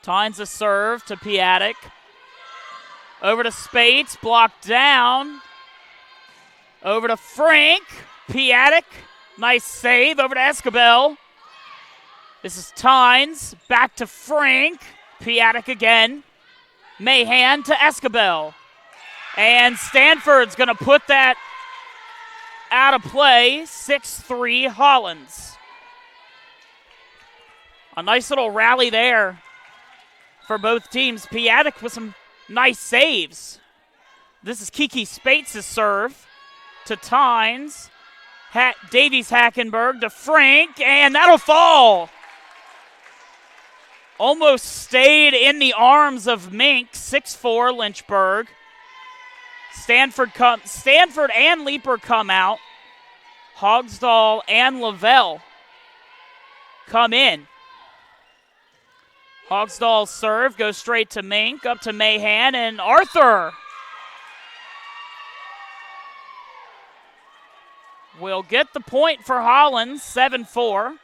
Tynes a serve to Piatek. Over to Spates, blocked down. Over to Frank. Piatek, nice save. Over to Escabel. This is Tynes, back to Frank. Piatek again. Mahan to Escabel. And Stanford's going to put that out of play. 6-3 Hollins. A nice little rally there for both teams. Piatek with some nice saves. This is Kiki Spates' serve to Tynes. Davies Hackenberg to Frank, and that'll fall. Almost stayed in the arms of Mink. 6-4 Lynchburg. Stanford and Leaper come out. Hogsdall and Lavelle come in. Hogsdall's serve goes straight to Mink, up to Mahan, and Arthur will get the point for Hollins, 7-4.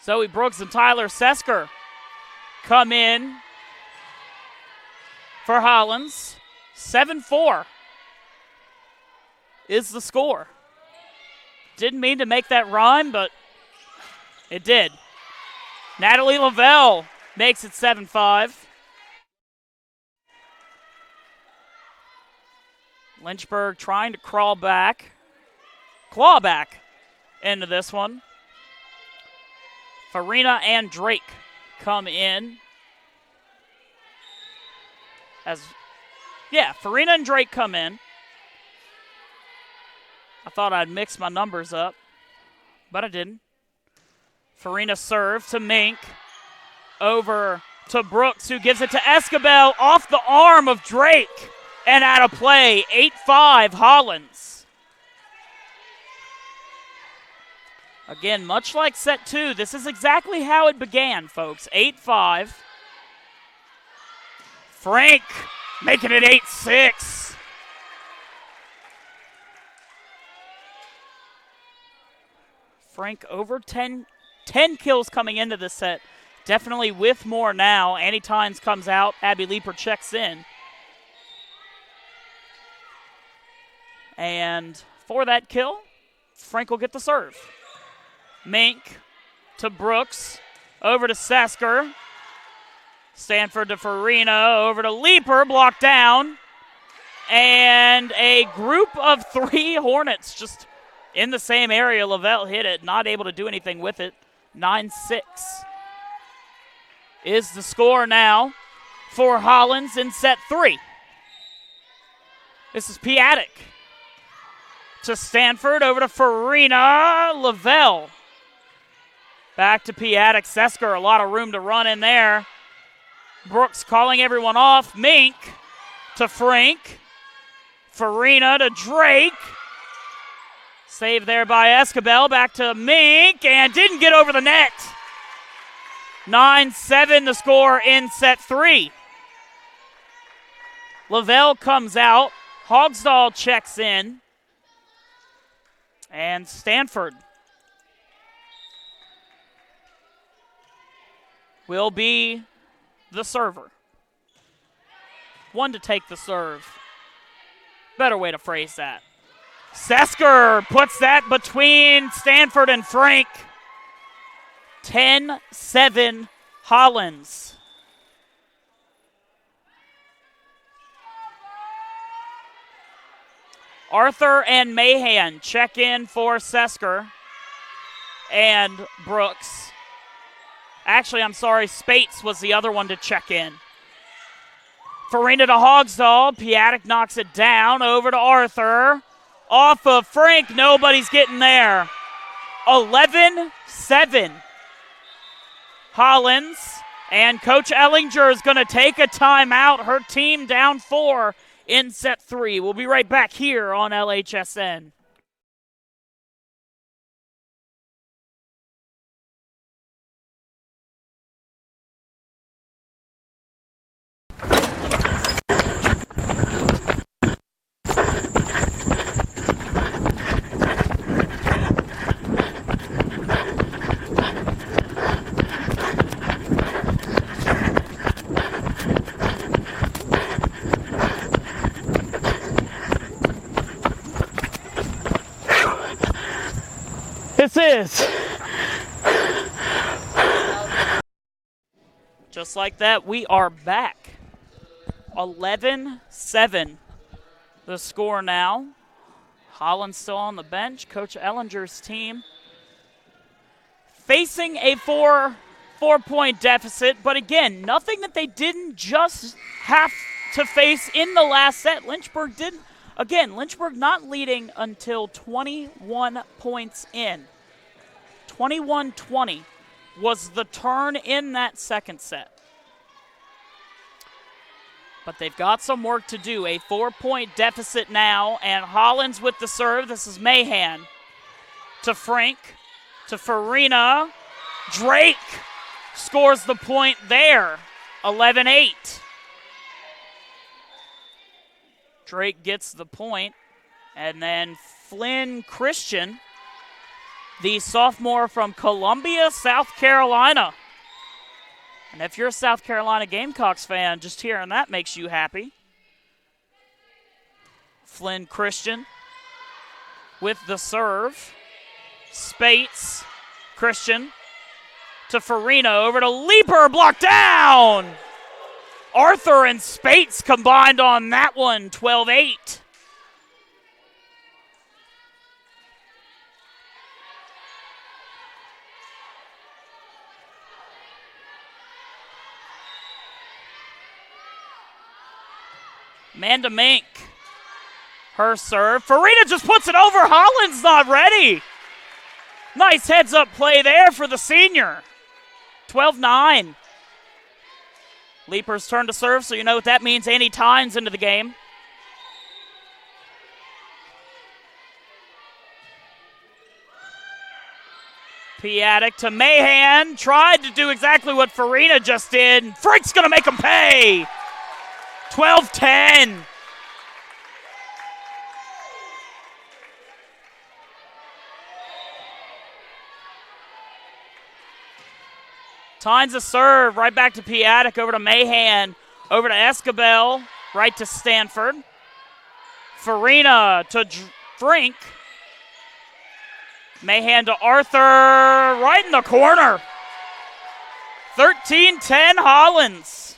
Zoe Brooks and Tyler Sesker come in for Hollins. 7-4 is the score. Didn't mean to make that rhyme, but it did. Natalie Lavelle makes it 7-5. Lynchburg trying to claw back into this one. Farina and Drake come in. Farina and Drake come in. I thought I'd mix my numbers up, but I didn't. Farina serve to Mink. Over to Brooks, who gives it to Escabel off the arm of Drake. And out of play, 8-5 Hollins. Again, much like set 2, this is exactly how it began, folks. 8-5. Frank making it 8-6. Frank over 10 kills coming into this set. Definitely with more now. Annie Tynes comes out. Abby Leaper checks in. And for that kill, Frank will get the serve. Mink to Brooks. Over to Sesker. Stanford to Farina. Over to Leaper. Blocked down. And a group of 3 Hornets just in the same area. Lavelle hit it. Not able to do anything with it. 9-6 is the score now for Hollins in set 3. This is Piatek to Stanford, over to Farina. Lavelle back to Piatek. Sesker, a lot of room to run in there. Brooks calling everyone off. Mink to Frank. Farina to Drake. Save there by Escabel. Back to Mink, and didn't get over the net. 9-7 the score in set 3. Lavelle comes out. Hogsdall checks in. And Stanford will be the server. One to take the serve. Better way to phrase that. Sesker puts that between Stanford and Frank. 10-7 Hollins. Arthur and Mahan check in for Sesker and Brooks. Actually, I'm sorry, Spates was the other one to check in. Farina to Hogsdall. Piatek knocks it down. Over to Arthur. Off of Frank. Nobody's getting there. 11-7. Hollins. And Coach Ellinger is going to take a timeout. Her team down 4 in set 3. We'll be right back here on LHSN. This is. Just like that, we are back. 11-7 the score now. Hollins still on the bench. Coach Ellinger's team facing a four-point deficit. But again, nothing that they didn't just have to face in the last set. Lynchburg didn't. Again, Lynchburg not leading until 21 points in. 21-20 was the turn in that second set. But they've got some work to do. A 4-point deficit now, and Hollins with the serve. This is Mahan to Frank, to Farina. Drake scores the point there. 11-8. Drake gets the point, and then Flynn Christian, the sophomore from Columbia, South Carolina. And if you're a South Carolina Gamecocks fan, just hearing that makes you happy. Flynn Christian with the serve. Spates, Christian to Farina, over to Leaper, blocked down. Arthur and Spates combined on that one, 12-8. Amanda Mink, her serve. Farina just puts it over. Hollins not ready. Nice heads-up play there for the senior. 12-9. Leaper's turn to serve, so you know what that means. Annie Tynes into the game. Piatek to Mahan. Tried to do exactly what Farina just did. Frank's going to make him pay. 12-10. Tynes a serve, right back to Piatek, over to Mahan, over to Escabel, right to Stanford. Farina to Frank. Mahan to Arthur, right in the corner. 13-10 Hollins.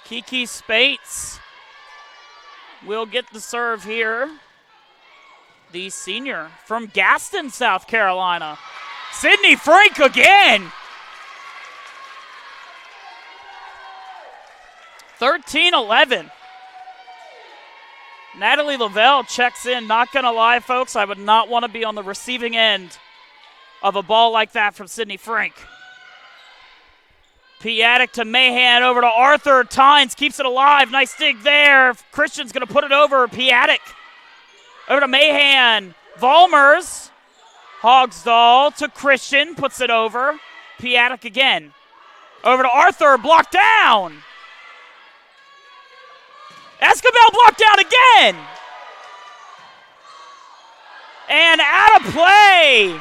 Kiki Spates will get the serve here. The senior from Gaston, South Carolina. Sydney Frank again. 13-11. Natalie Lavelle checks in. Not going to lie, folks, I would not want to be on the receiving end of a ball like that from Sydney Frank. Piatek to Mahan, over to Arthur. Tynes keeps it alive. Nice dig there. Christian's going to put it over. Piatek over to Mahan. Vollmers. Hogsdahl to Christian. Puts it over. Piatek again. Over to Arthur. Blocked down. Escobel blocked down again. And out of play.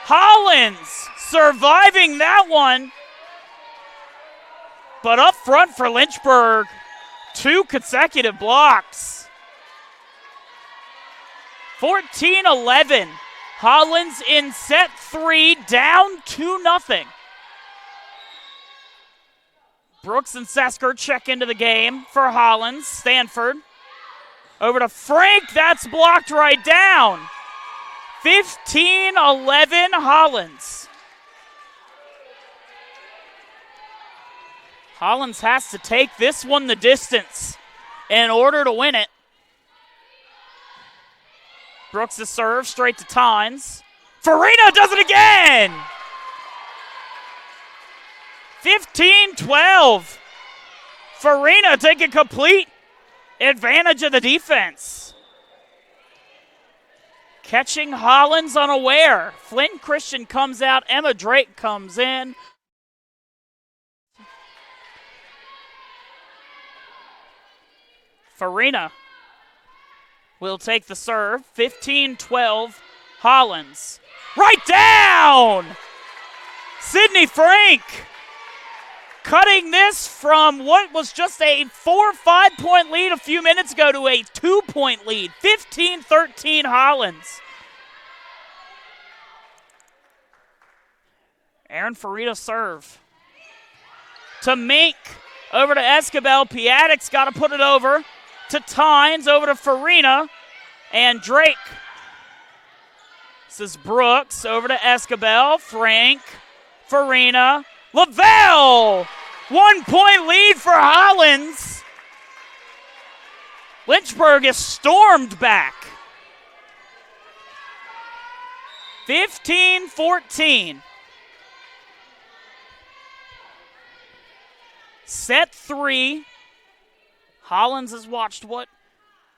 Hollins surviving that one. But up front for Lynchburg, 2 consecutive blocks. 14-11. Hollins in set 3, down 2-0. Brooks and Sesker check into the game for Hollins. Stanford. Over to Frank. That's blocked right down. 15-11 Hollins. Hollins has to take this one the distance in order to win it. Brooks' serve straight to Tynes. Farina does it again! 15-12. Farina taking complete advantage of the defense. Catching Hollins unaware. Flynn Christian comes out. Emma Drake comes in. Farina will take the serve. 15-12, Hollins. Right down! Sydney Frank cutting this from what was just a 4 or 5 point lead a few minutes ago to a 2-point lead. 15-13 Hollins. Aaron Farina serve. To Mink. Over to Escobel. Piatek's got to put it over. To Tynes, over to Farina, and Drake. This is Brooks, over to Escobel, Frank, Farina, Lavelle! 1 point lead for Hollins. Lynchburg is stormed back. 15-14. Set 3. Hollins has watched what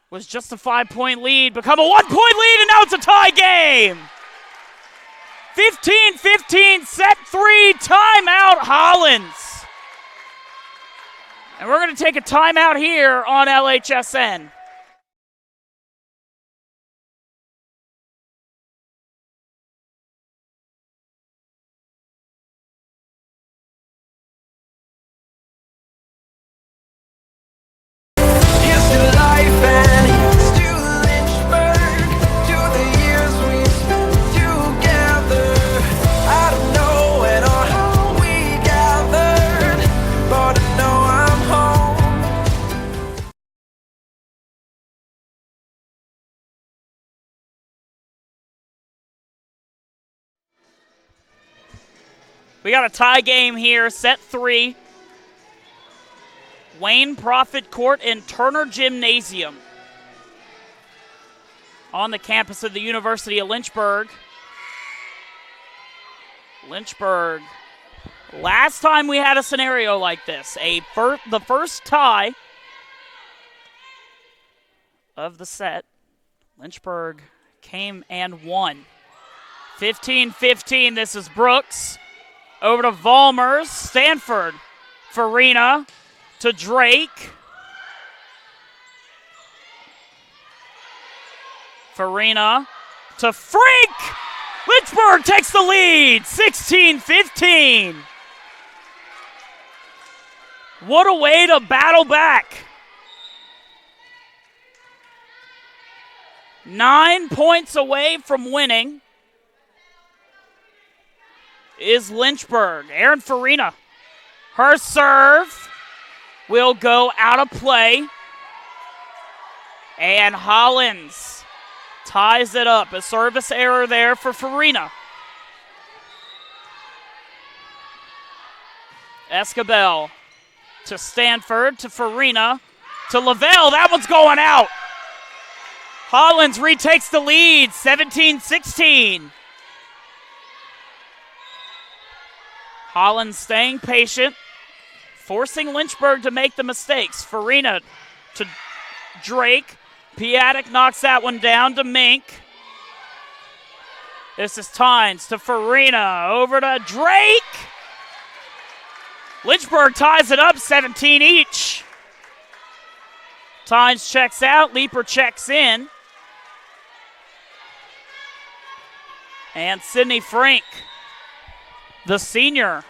was just a 5-point lead become a 1-point lead, and now it's a tie game. 15-15, set 3, timeout Hollins. And we're going to take a timeout here on LHSN. We got a tie game here, set 3. Wayne Prophet Court and Turner Gymnasium on the campus of the University of Lynchburg. Lynchburg, last time we had a scenario like this, the first tie of the set, Lynchburg came and won. 15-15, this is Brooks. Over to Vollmers, Stanford, Farina to Drake. Farina to Frank. Lynchburg takes the lead, 16-15. What a way to battle back. 9 points away from winning is Lynchburg. Aaron Farina. Her serve will go out of play. And Hollins ties it up. A service error there for Farina. Escobel to Stanford, to Farina, to Lavelle. That one's going out. Hollins retakes the lead, 17-16. Hollins staying patient. forcing Lynchburg to make the mistakes. Farina to Drake. Piatek knocks that one down to Mink. This is Tynes to Farina. Over to Drake. Lynchburg ties it up, 17 each. Tynes checks out. Leaper checks in. And Sydney Frank, the senior,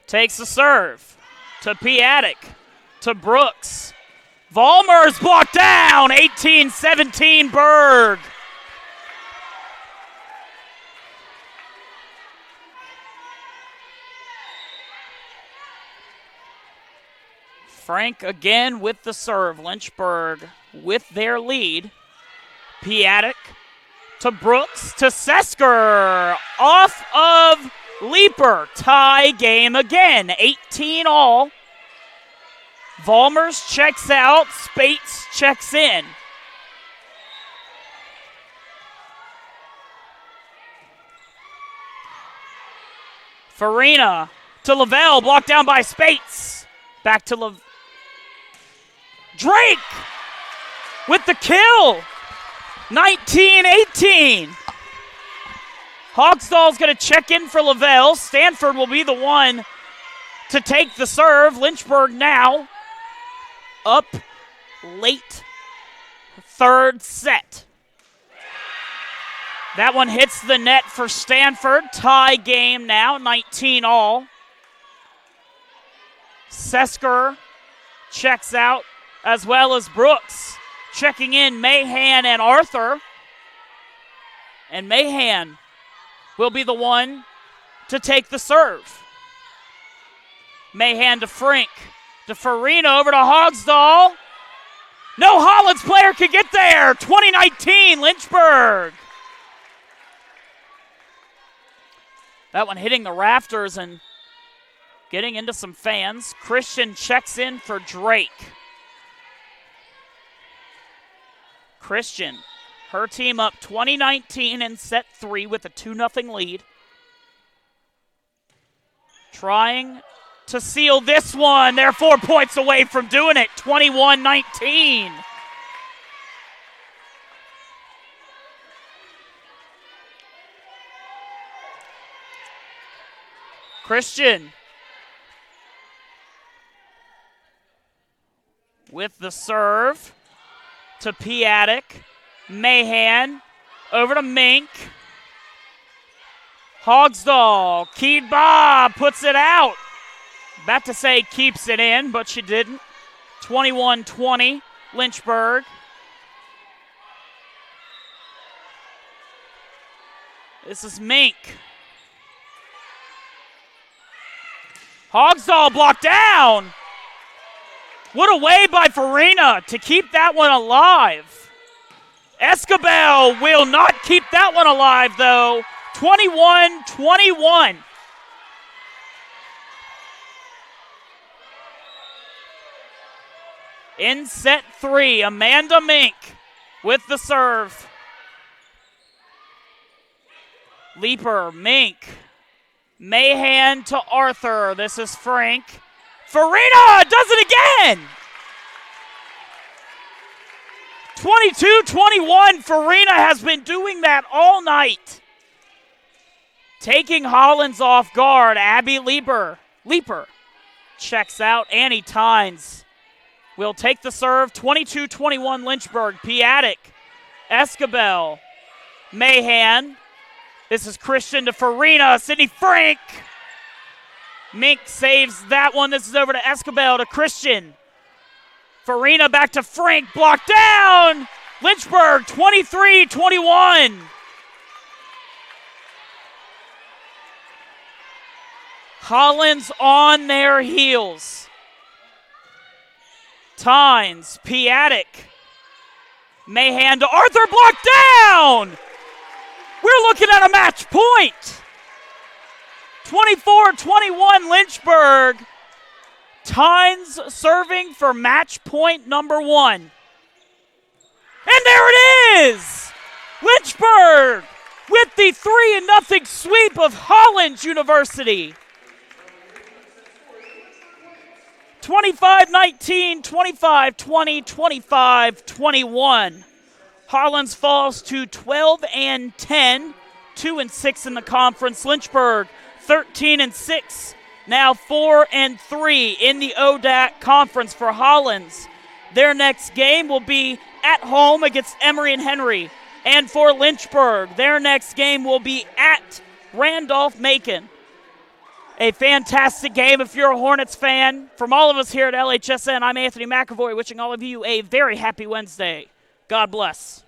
takes the serve to Piatek, to Brooks. Vollmer's blocked down, 18-17 Berg. Frank again with the serve. Lynchburg with their lead. Piatek to Brooks to Sesker. Off of Leaper. Tie game again. 18 all. Vollmers checks out. Spates checks in. Farina to Lavelle. Blocked down by Spates. Back to Drake with the kill. 19-18. Hogstall's going to check in for Lavelle. Stanford will be the one to take the serve. Lynchburg now up late third set. That one hits the net for Stanford. Tie game now, 19 all. Sesker checks out as well as Brooks. Checking in Mahan and Arthur. And Mahan will be the one to take the serve. Mahan to Frank. To Farina over to Hogsdall. No Hollins player could get there. 2019 Lynchburg. That one hitting the rafters and getting into some fans. Christian checks in for Drake. Christian, her team up 2019 in set 3 with a 2-0 lead. Trying to seal this one. They're 4 points away from doing it. 21-19. Christian with the serve to Piatek. Mahan over to Mink. Hogsdall. Kiedba puts it out. About to say keeps it in, but she didn't. 21-20, Lynchburg. This is Mink. Hogsdall blocked down. What a way by Farina to keep that one alive. Escobel will not keep that one alive, though. 21-21. In set 3, Amanda Mink with the serve. Leaper, Mink. Mahan to Arthur. This is Frank. Farina does it again. 22-21. Farina has been doing that all night. Taking Hollins off guard. Abby Leaper checks out. Annie Tynes will take the serve. 22-21 Lynchburg. Piatek, Escobel, Mahan. This is Christian to Farina. Sydney Frank. Mink saves that one. This is over to Escobel to Christian. Farina back to Frank. Blocked down. Lynchburg 23-21. Hollins on their heels. Tynes, Piatek. Mahan to Arthur. Blocked down. We're looking at a match point. 24-21 Lynchburg. Tynes serving for match point number 1. And there it is! Lynchburg with the 3-0 sweep of Hollins University. 25-19, 25-20, 25-21. Hollins falls to 12-10, 2-6 in the conference. Lynchburg 13-6, now 4-3 in the ODAC conference for Hollins. Their next game will be at home against Emory and Henry. And for Lynchburg, their next game will be at Randolph-Macon. A fantastic game if you're a Hornets fan. From all of us here at LHSN, I'm Anthony McAvoy, wishing all of you a very happy Wednesday. God bless.